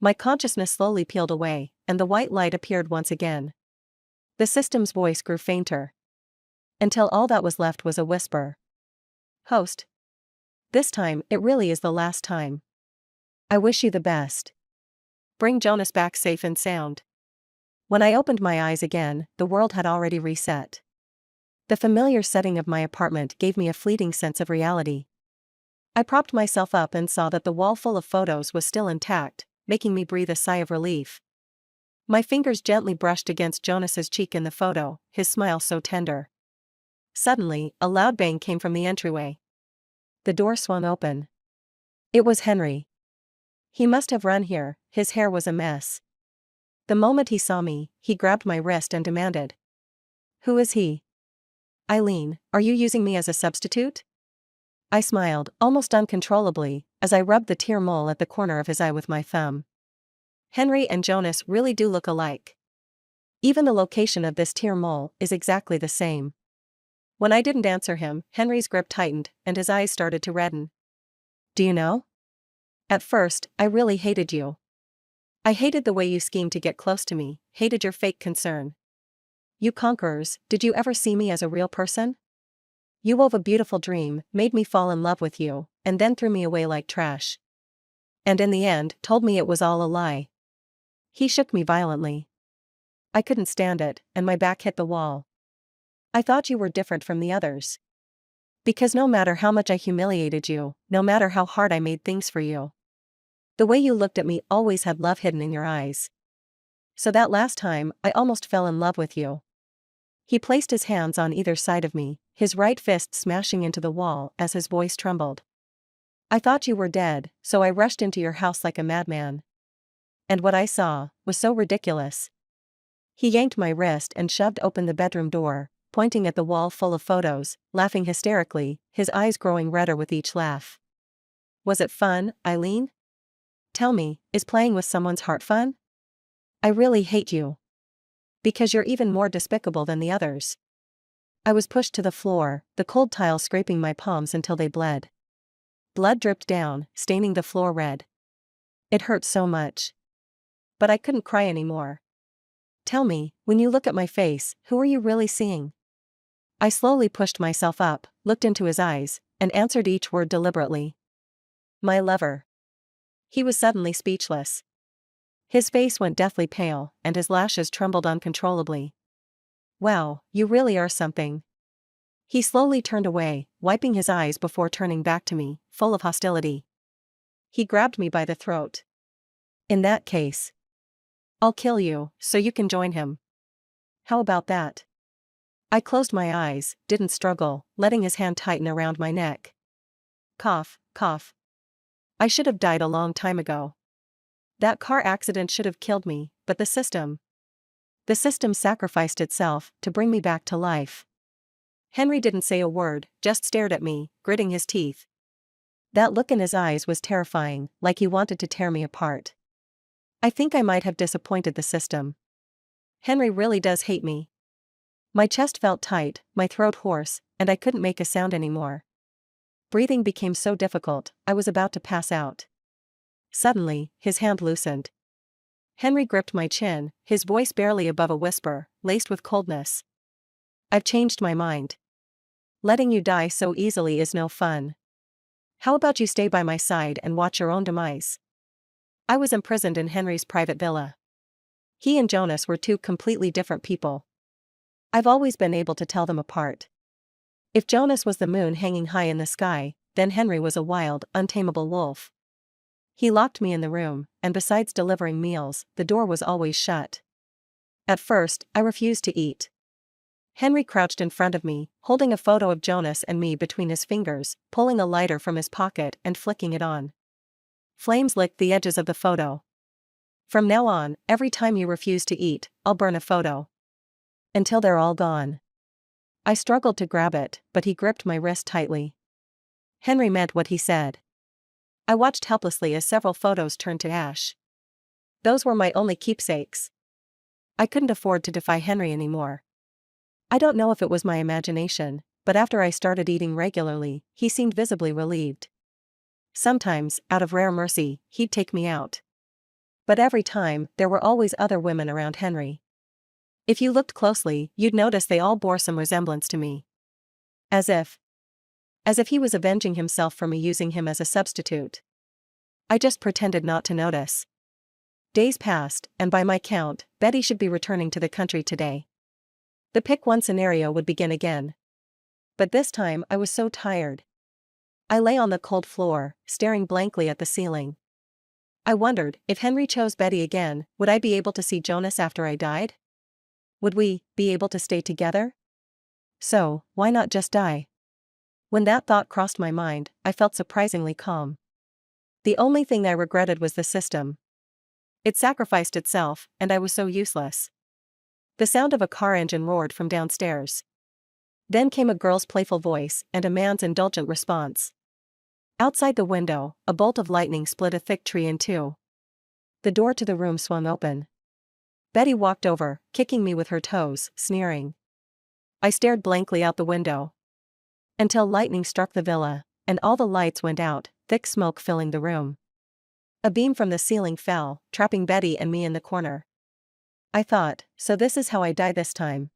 My consciousness slowly peeled away, and the white light appeared once again. The system's voice grew fainter. Until all that was left was a whisper. Host. This time, it really is the last time. I wish you the best. Bring Jonas back safe and sound. When I opened my eyes again, the world had already reset. The familiar setting of my apartment gave me a fleeting sense of reality. I propped myself up and saw that the wall full of photos was still intact, making me breathe a sigh of relief. My fingers gently brushed against Jonas's cheek in the photo, his smile so tender. Suddenly, a loud bang came from the entryway. The door swung open. It was Henry. He must have run here, his hair was a mess. The moment he saw me, he grabbed my wrist and demanded. Who is he? Eileen, are you using me as a substitute? I smiled, almost uncontrollably, as I rubbed the tear mole at the corner of his eye with my thumb. Henry and Jonas really do look alike. Even the location of this tear mole is exactly the same. When I didn't answer him, Henry's grip tightened, and his eyes started to redden. Do you know? At first, I really hated you. I hated the way you schemed to get close to me, hated your fake concern. You conquerors, did you ever see me as a real person? You wove a beautiful dream, made me fall in love with you, and then threw me away like trash. And in the end, told me it was all a lie. He shook me violently. I couldn't stand it, and my back hit the wall. I thought you were different from the others. Because no matter how much I humiliated you, no matter how hard I made things for you, the way you looked at me always had love hidden in your eyes. So that last time, I almost fell in love with you. He placed his hands on either side of me, his right fist smashing into the wall as his voice trembled. I thought you were dead, so I rushed into your house like a madman. And what I saw was so ridiculous. He yanked my wrist and shoved open the bedroom door, pointing at the wall full of photos, laughing hysterically, his eyes growing redder with each laugh. Was it fun, Eileen? Tell me, is playing with someone's heart fun? I really hate you. Because you're even more despicable than the others. I was pushed to the floor, the cold tile scraping my palms until they bled. Blood dripped down, staining the floor red. It hurt so much. But I couldn't cry anymore. Tell me, when you look at my face, who are you really seeing? I slowly pushed myself up, looked into his eyes, and answered each word deliberately. My lover. He was suddenly speechless. His face went deathly pale, and his lashes trembled uncontrollably. Wow, you really are something. He slowly turned away, wiping his eyes before turning back to me, full of hostility. He grabbed me by the throat. In that case, I'll kill you, so you can join him. How about that? I closed my eyes, didn't struggle, letting his hand tighten around my neck. Cough, cough. I should have died a long time ago. That car accident should have killed me, but the system sacrificed itself to bring me back to life. Henry didn't say a word, just stared at me, gritting his teeth. That look in his eyes was terrifying, like he wanted to tear me apart. I think I might have disappointed the system. Henry really does hate me. My chest felt tight, my throat hoarse, and I couldn't make a sound anymore. Breathing became so difficult, I was about to pass out. Suddenly, his hand loosened. Henry gripped my chin, his voice barely above a whisper, laced with coldness. I've changed my mind. Letting you die so easily is no fun. How about you stay by my side and watch your own demise? I was imprisoned in Henry's private villa. He and Jonas were two completely different people. I've always been able to tell them apart. If Jonas was the moon hanging high in the sky, then Henry was a wild, untamable wolf. He locked me in the room, and besides delivering meals, the door was always shut. At first, I refused to eat. Henry crouched in front of me, holding a photo of Jonas and me between his fingers, pulling a lighter from his pocket and flicking it on. Flames licked the edges of the photo. From now on, every time you refuse to eat, I'll burn a photo. Until they're all gone. I struggled to grab it, but he gripped my wrist tightly. Henry meant what he said. I watched helplessly as several photos turned to ash. Those were my only keepsakes. I couldn't afford to defy Henry anymore. I don't know if it was my imagination, but after I started eating regularly, he seemed visibly relieved. Sometimes, out of rare mercy, he'd take me out. But every time, there were always other women around Henry. If you looked closely, you'd notice they all bore some resemblance to me. As if he was avenging himself for me using him as a substitute. I just pretended not to notice. Days passed, and by my count, Betty should be returning to the country today. The pick one scenario would begin again. But this time I was so tired. I lay on the cold floor, staring blankly at the ceiling. I wondered, if Henry chose Betty again, would I be able to see Jonas after I died? Would we be able to stay together? So, why not just die? When that thought crossed my mind, I felt surprisingly calm. The only thing I regretted was the system. It sacrificed itself, and I was so useless. The sound of a car engine roared from downstairs. Then came a girl's playful voice and a man's indulgent response. Outside the window, a bolt of lightning split a thick tree in two. The door to the room swung open. Betty walked over, kicking me with her toes, sneering. I stared blankly out the window. Until lightning struck the villa, and all the lights went out, thick smoke filling the room. A beam from the ceiling fell, trapping Betty and me in the corner. I thought, so this is how I die this time.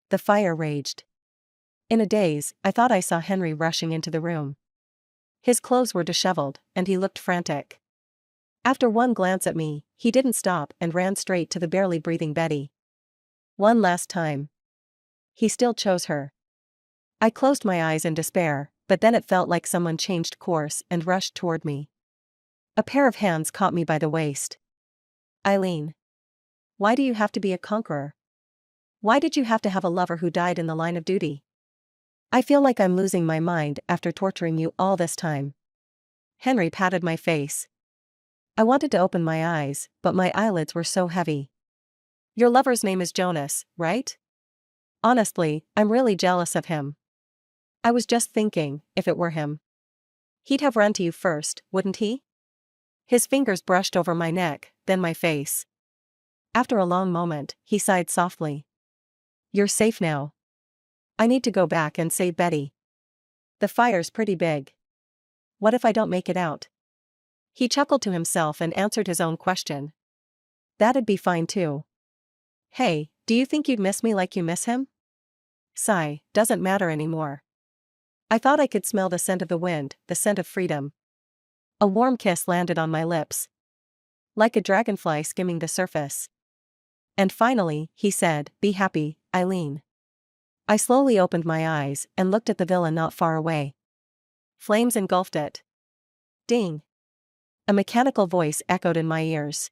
The fire raged. In a daze, I thought I saw Henry rushing into the room. His clothes were disheveled, and he looked frantic. After one glance at me, he didn't stop and ran straight to the barely breathing Betty. One last time. He still chose her. I closed my eyes in despair, but then it felt like someone changed course and rushed toward me. A pair of hands caught me by the waist. Eileen. Why do you have to be a conqueror? Why did you have to have a lover who died in the line of duty? I feel like I'm losing my mind after torturing you all this time. Henry patted my face. I wanted to open my eyes, but my eyelids were so heavy. Your lover's name is Jonas, right? Honestly, I'm really jealous of him. I was just thinking, if it were him, he'd have run to you first, wouldn't he? His fingers brushed over my neck, then my face. After a long moment, he sighed softly. You're safe now. I need to go back and save Betty. The fire's pretty big. What if I don't make it out? He chuckled to himself and answered his own question. That'd be fine too. Hey, do you think you'd miss me like you miss him? Sigh, doesn't matter anymore. I thought I could smell the scent of the wind, the scent of freedom. A warm kiss landed on my lips. Like a dragonfly skimming the surface. And finally, he said, be happy, Eileen. I slowly opened my eyes and looked at the villa not far away. Flames engulfed it. Ding. A mechanical voice echoed in my ears.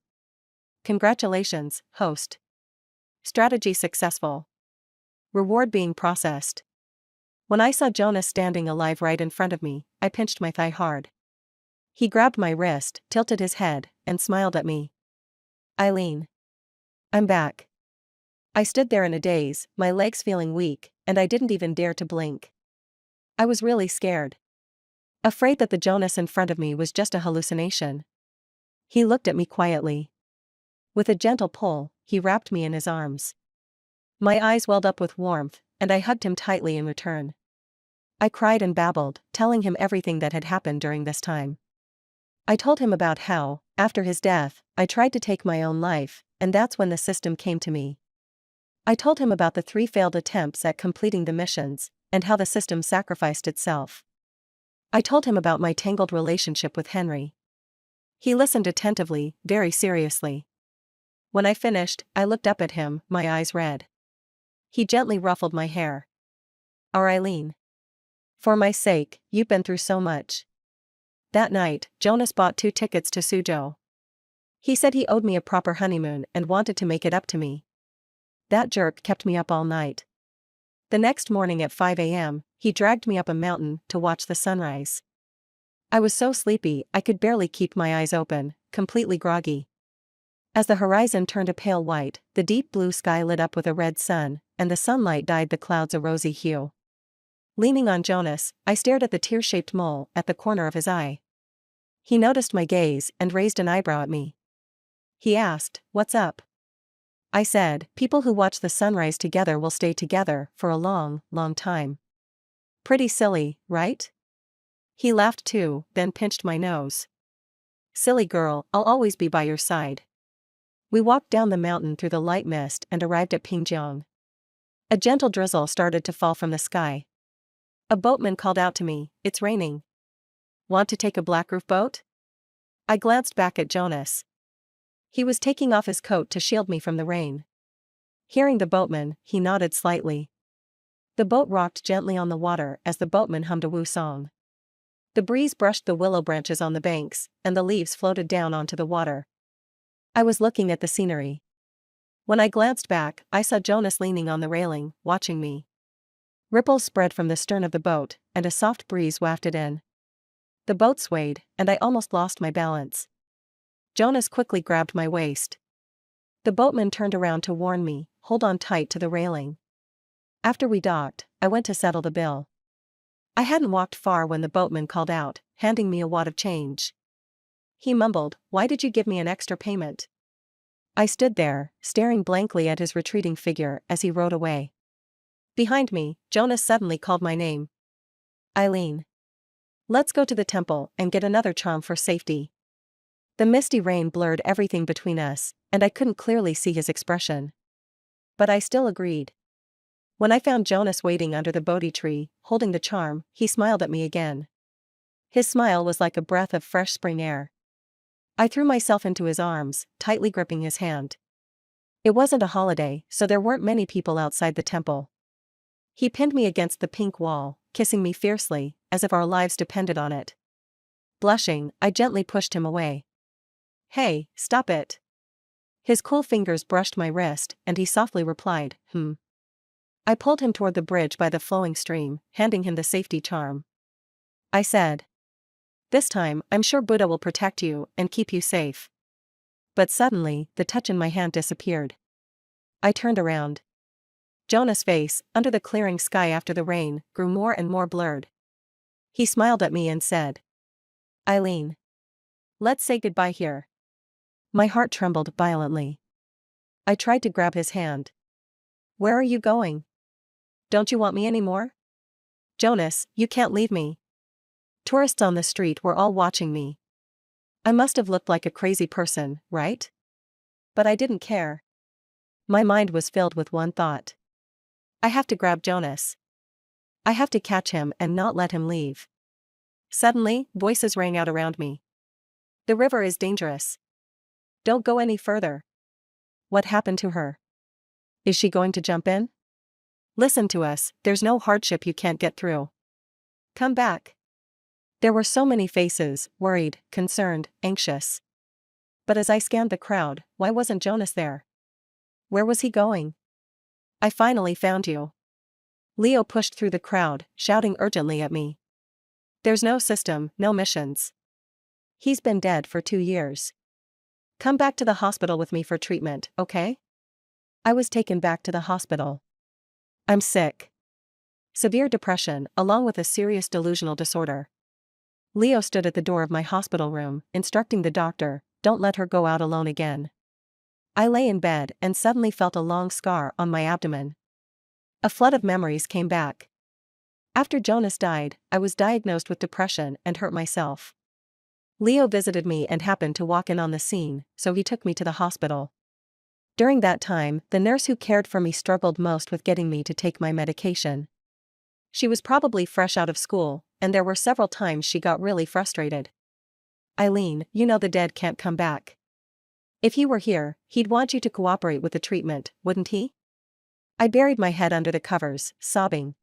Congratulations, host. Strategy successful. Reward being processed. When I saw Jonas standing alive right in front of me, I pinched my thigh hard. He grabbed my wrist, tilted his head, and smiled at me. Eileen. I'm back. I stood there in a daze, my legs feeling weak, and I didn't even dare to blink. I was really scared. Afraid that the Jonas in front of me was just a hallucination. He looked at me quietly. With a gentle pull, he wrapped me in his arms. My eyes welled up with warmth, and I hugged him tightly in return. I cried and babbled, telling him everything that had happened during this time. I told him about how, after his death, I tried to take my own life, and that's when the system came to me. I told him about the 3 failed attempts at completing the missions, and how the system sacrificed itself. I told him about my tangled relationship with Henry. He listened attentively, very seriously. When I finished, I looked up at him, my eyes red. He gently ruffled my hair. Our Eileen. For my sake, you've been through so much. That night, Jonas bought 2 tickets to Suzhou. He said he owed me a proper honeymoon and wanted to make it up to me. That jerk kept me up all night. The next morning at 5 a.m., he dragged me up a mountain to watch the sunrise. I was so sleepy I could barely keep my eyes open, completely groggy. As the horizon turned a pale white, the deep blue sky lit up with a red sun, and the sunlight dyed the clouds a rosy hue. Leaning on Jonas, I stared at the tear-shaped mole at the corner of his eye. He noticed my gaze and raised an eyebrow at me. He asked, "What's up?" I said, "People who watch the sunrise together will stay together for a long, long time." Pretty silly, right? He laughed too, then pinched my nose. Silly girl, I'll always be by your side. We walked down the mountain through the light mist and arrived at Pingjiang. A gentle drizzle started to fall from the sky. A boatman called out to me, "It's raining. Want to take a black roof boat?" I glanced back at Jonas. He was taking off his coat to shield me from the rain. Hearing the boatman, he nodded slightly. The boat rocked gently on the water as the boatman hummed a woo song. The breeze brushed the willow branches on the banks, and the leaves floated down onto the water. I was looking at the scenery. When I glanced back, I saw Jonas leaning on the railing, watching me. Ripples spread from the stern of the boat, and a soft breeze wafted in. The boat swayed, and I almost lost my balance. Jonas quickly grabbed my waist. The boatman turned around to warn me, "Hold on tight to the railing." After we docked, I went to settle the bill. I hadn't walked far when the boatman called out, handing me a wad of change. He mumbled, "Why did you give me an extra payment?" I stood there, staring blankly at his retreating figure as he rowed away. Behind me, Jonas suddenly called my name. "Eileen. Let's go to the temple and get another charm for safety." The misty rain blurred everything between us, and I couldn't clearly see his expression. But I still agreed. When I found Jonas waiting under the Bodhi tree, holding the charm, he smiled at me again. His smile was like a breath of fresh spring air. I threw myself into his arms, tightly gripping his hand. It wasn't a holiday, so there weren't many people outside the temple. He pinned me against the pink wall, kissing me fiercely, as if our lives depended on it. Blushing, I gently pushed him away. "Hey, stop it." His cool fingers brushed my wrist, and he softly replied, I pulled him toward the bridge by the flowing stream, handing him the safety charm. I said, "This time, I'm sure Buddha will protect you and keep you safe." But suddenly, the touch in my hand disappeared. I turned around. Jonah's face, under the clearing sky after the rain, grew more and more blurred. He smiled at me and said, "Eileen. Let's say goodbye here." My heart trembled violently. I tried to grab his hand. "Where are you going? Don't you want me anymore?" "Jonas, you can't leave me." Tourists on the street were all watching me. I must have looked like a crazy person, right? But I didn't care. My mind was filled with one thought. I have to grab Jonas. I have to catch him and not let him leave. Suddenly, voices rang out around me. "The river is dangerous. Don't go any further." What happened to her? Is she going to jump in? Listen to us, there's no hardship you can't get through. Come back. There were so many faces, worried, concerned, anxious. But as I scanned the crowd, why wasn't Jonas there? Where was he going? "I finally found you." Leo pushed through the crowd, shouting urgently at me. "There's no system, no missions. He's been dead for 2 years. Come back to the hospital with me for treatment, okay?" I was taken back to the hospital. "I'm sick. Severe depression, along with a serious delusional disorder." Leo stood at the door of my hospital room, instructing the doctor, "Don't let her go out alone again." I lay in bed and suddenly felt a long scar on my abdomen. A flood of memories came back. After Jonas died, I was diagnosed with depression and hurt myself. Leo visited me and happened to walk in on the scene, so he took me to the hospital. During that time, the nurse who cared for me struggled most with getting me to take my medication. She was probably fresh out of school, and there were several times she got really frustrated. "Eileen, you know the dead can't come back. If he were here, he'd want you to cooperate with the treatment, wouldn't he?" I buried my head under the covers, sobbing.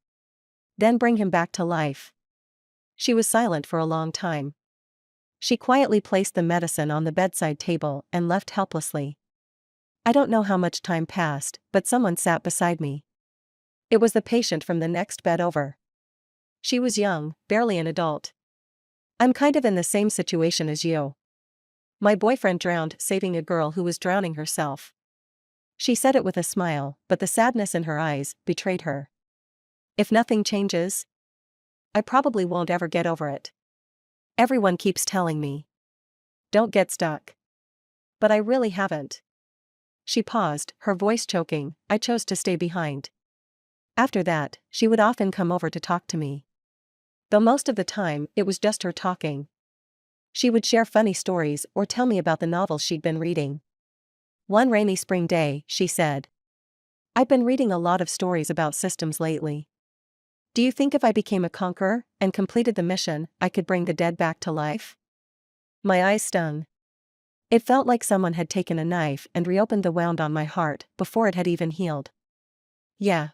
"Then bring him back to life." She was silent for a long time. She quietly placed the medicine on the bedside table and left helplessly. I don't know how much time passed, but someone sat beside me. It was the patient from the next bed over. She was young, barely an adult. "I'm kind of in the same situation as you. My boyfriend drowned saving a girl who was drowning herself." She said it with a smile, but the sadness in her eyes betrayed her. "If nothing changes, I probably won't ever get over it. Everyone keeps telling me, don't get stuck. But I really haven't." She paused, her voice choking. I chose to stay behind. After that, she would often come over to talk to me. Though most of the time, it was just her talking. She would share funny stories or tell me about the novels she'd been reading. One rainy spring day, she said, "I've been reading a lot of stories about systems lately. Do you think if I became a conqueror and completed the mission, I could bring the dead back to life?" My eyes stung. It felt like someone had taken a knife and reopened the wound on my heart before it had even healed. Yeah.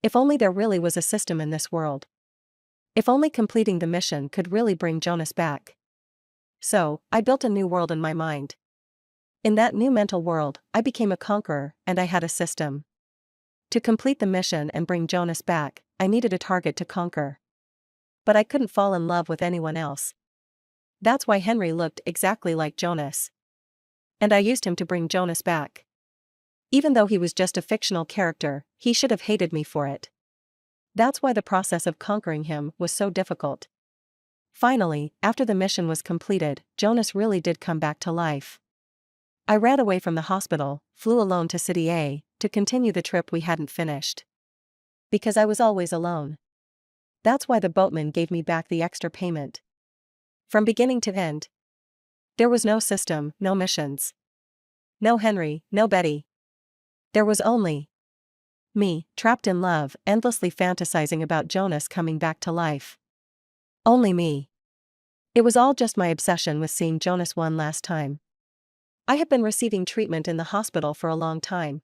If only there really was a system in this world. If only completing the mission could really bring Jonas back. So, I built a new world in my mind. In that new mental world, I became a conqueror, and I had a system. To complete the mission and bring Jonas back, I needed a target to conquer. But I couldn't fall in love with anyone else. That's why Henry looked exactly like Jonas. And I used him to bring Jonas back. Even though he was just a fictional character, he should have hated me for it. That's why the process of conquering him was so difficult. Finally, after the mission was completed, Jonas really did come back to life. I ran away from the hospital, flew alone to City A, to continue the trip we hadn't finished. Because I was always alone. That's why the boatman gave me back the extra payment. From beginning to end. There was no system, no missions. No Henry, no Betty. There was only me, trapped in love, endlessly fantasizing about Jonas coming back to life. Only me. It was all just my obsession with seeing Jonas one last time. I had been receiving treatment in the hospital for a long time.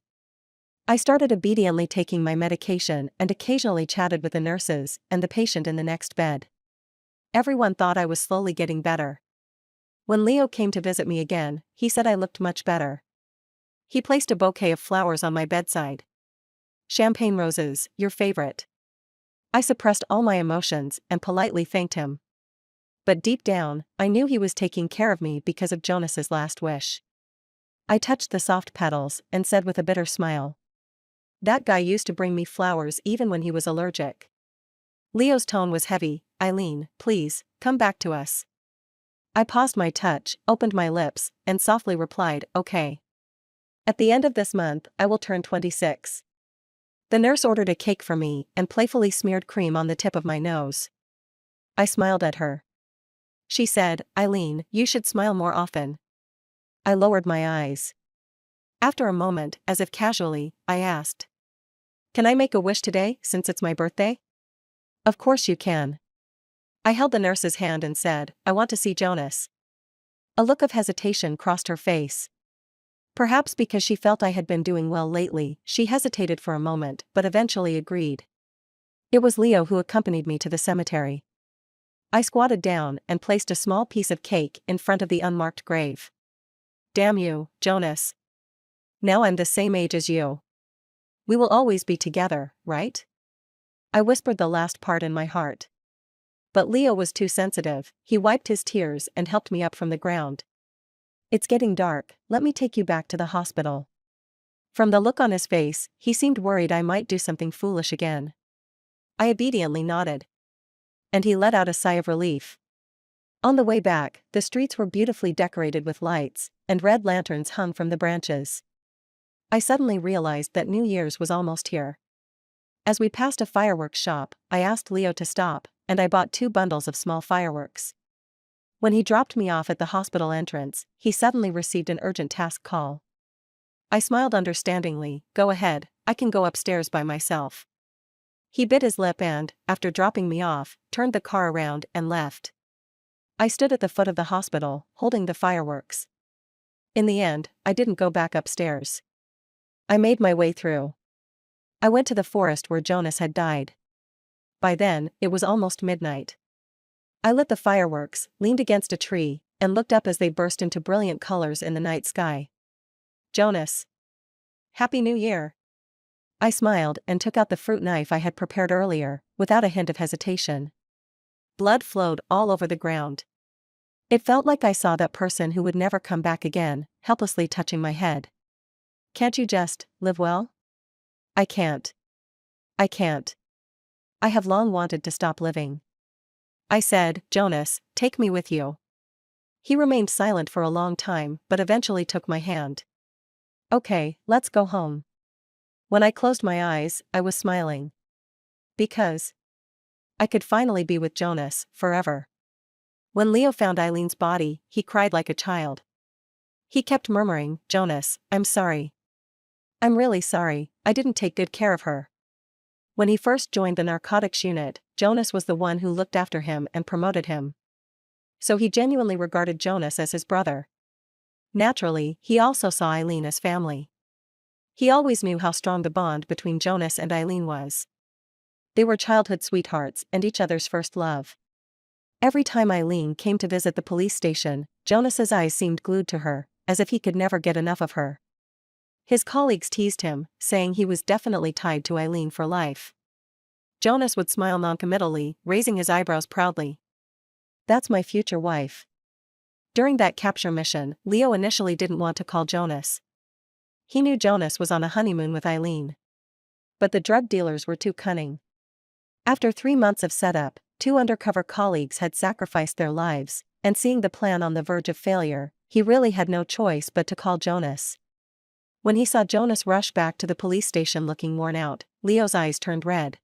I started obediently taking my medication and occasionally chatted with the nurses and the patient in the next bed. Everyone thought I was slowly getting better. When Leo came to visit me again, he said I looked much better. He placed a bouquet of flowers on my bedside. Champagne roses, your favorite. I suppressed all my emotions and politely thanked him. But deep down, I knew he was taking care of me because of Jonas's last wish. I touched the soft petals and said with a bitter smile, "That guy used to bring me flowers even when he was allergic." Leo's tone was heavy. "Eileen, please, come back to us." I paused my touch, opened my lips, and softly replied, "Okay. At the end of this month, I will turn 26. The nurse ordered a cake for me and playfully smeared cream on the tip of my nose. I smiled at her. She said, "Eileen, you should smile more often." I lowered my eyes. After a moment, as if casually, I asked, "Can I make a wish today, since it's my birthday?" "Of course you can." I held the nurse's hand and said, "I want to see Jonas." A look of hesitation crossed her face. Perhaps because she felt I had been doing well lately, she hesitated for a moment but eventually agreed. It was Leo who accompanied me to the cemetery. I squatted down and placed a small piece of cake in front of the unmarked grave. "Damn you, Jonas. Now I'm the same age as you. We will always be together, right?" I whispered the last part in my heart. But Leo was too sensitive. He wiped his tears and helped me up from the ground. "It's getting dark, let me take you back to the hospital." From the look on his face, he seemed worried I might do something foolish again. I obediently nodded. And he let out a sigh of relief. On the way back, the streets were beautifully decorated with lights, and red lanterns hung from the branches. I suddenly realized that New Year's was almost here. As we passed a fireworks shop, I asked Leo to stop, and I bought 2 bundles of small fireworks. When he dropped me off at the hospital entrance, he suddenly received an urgent task call. I smiled understandingly. "Go ahead, I can go upstairs by myself." He bit his lip and, after dropping me off, turned the car around and left. I stood at the foot of the hospital, holding the fireworks. In the end, I didn't go back upstairs. I made my way through. I went to the forest where Jonas had died. By then, it was almost midnight. I lit the fireworks, leaned against a tree, and looked up as they burst into brilliant colors in the night sky. "Jonas. Happy New Year." I smiled and took out the fruit knife I had prepared earlier, without a hint of hesitation. Blood flowed all over the ground. It felt like I saw that person who would never come back again, helplessly touching my head. "Can't you just live well?" "I can't. I can't. I have long wanted to stop living." I said, "Jonas, take me with you." He remained silent for a long time but eventually took my hand. "Okay, let's go home." When I closed my eyes, I was smiling. Because I could finally be with Jonas, forever. When Leo found Eileen's body, he cried like a child. He kept murmuring, "Jonas, I'm sorry. I'm really sorry, I didn't take good care of her." When he first joined the narcotics unit, Jonas was the one who looked after him and promoted him. So he genuinely regarded Jonas as his brother. Naturally, he also saw Eileen as family. He always knew how strong the bond between Jonas and Eileen was. They were childhood sweethearts and each other's first love. Every time Eileen came to visit the police station, Jonas's eyes seemed glued to her, as if he could never get enough of her. His colleagues teased him, saying he was definitely tied to Eileen for life. Jonas would smile noncommittally, raising his eyebrows proudly. "That's my future wife." During that capture mission, Leo initially didn't want to call Jonas. He knew Jonas was on a honeymoon with Eileen. But the drug dealers were too cunning. After 3 months of setup, 2 undercover colleagues had sacrificed their lives, and seeing the plan on the verge of failure, he really had no choice but to call Jonas. When he saw Jonas rush back to the police station looking worn out, Leo's eyes turned red.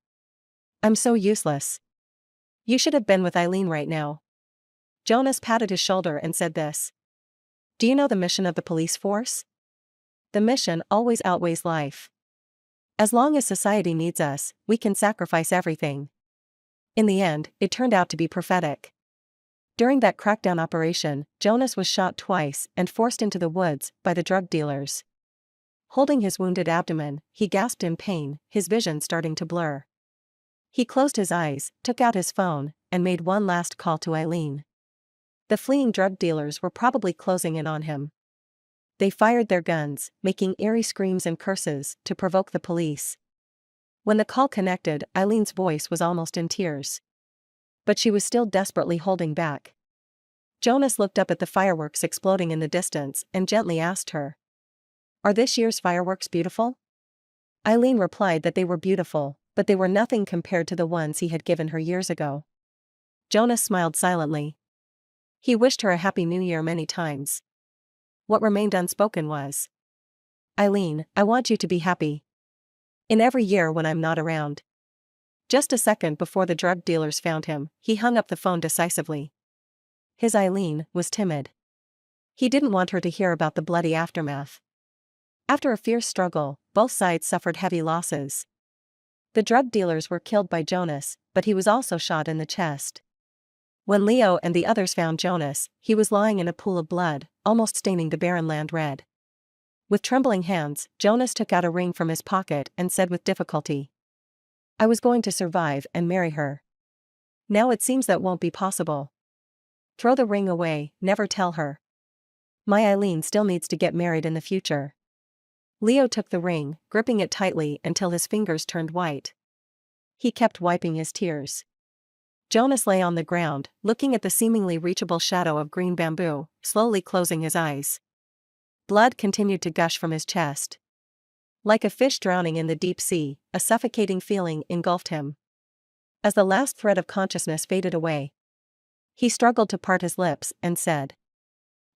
"I'm so useless. You should have been with Eileen right now." Jonas patted his shoulder and said this. "Do you know the mission of the police force? The mission always outweighs life. As long as society needs us, we can sacrifice everything." In the end, it turned out to be prophetic. During that crackdown operation, Jonas was shot twice and forced into the woods by the drug dealers. Holding his wounded abdomen, he gasped in pain, his vision starting to blur. He closed his eyes, took out his phone, and made one last call to Eileen. The fleeing drug dealers were probably closing in on him. They fired their guns, making eerie screams and curses to provoke the police. When the call connected, Eileen's voice was almost in tears. But she was still desperately holding back. Jonas looked up at the fireworks exploding in the distance and gently asked her, "Are this year's fireworks beautiful?" Eileen replied that they were beautiful, but they were nothing compared to the ones he had given her years ago. Jonas smiled silently. He wished her a happy new year many times. What remained unspoken was, "Eileen, I want you to be happy. In every year when I'm not around." Just a second before the drug dealers found him, he hung up the phone decisively. His Eileen was timid. He didn't want her to hear about the bloody aftermath. After a fierce struggle, both sides suffered heavy losses. The drug dealers were killed by Jonas, but he was also shot in the chest. When Leo and the others found Jonas, he was lying in a pool of blood, almost staining the barren land red. With trembling hands, Jonas took out a ring from his pocket and said with difficulty, "I was going to survive and marry her. Now it seems that won't be possible. Throw the ring away, never tell her. My Eileen still needs to get married in the future." Leo took the ring, gripping it tightly until his fingers turned white. He kept wiping his tears. Jonas lay on the ground, looking at the seemingly reachable shadow of green bamboo, slowly closing his eyes. Blood continued to gush from his chest. Like a fish drowning in the deep sea, a suffocating feeling engulfed him. As the last thread of consciousness faded away, he struggled to part his lips and said,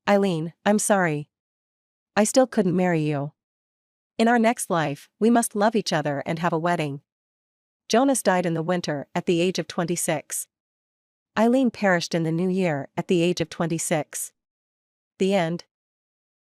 "Eileen, I'm sorry. I still couldn't marry you. In our next life, we must love each other and have a wedding." Jonas died in the winter at the age of 26. Eileen perished in the new year at the age of 26. The end.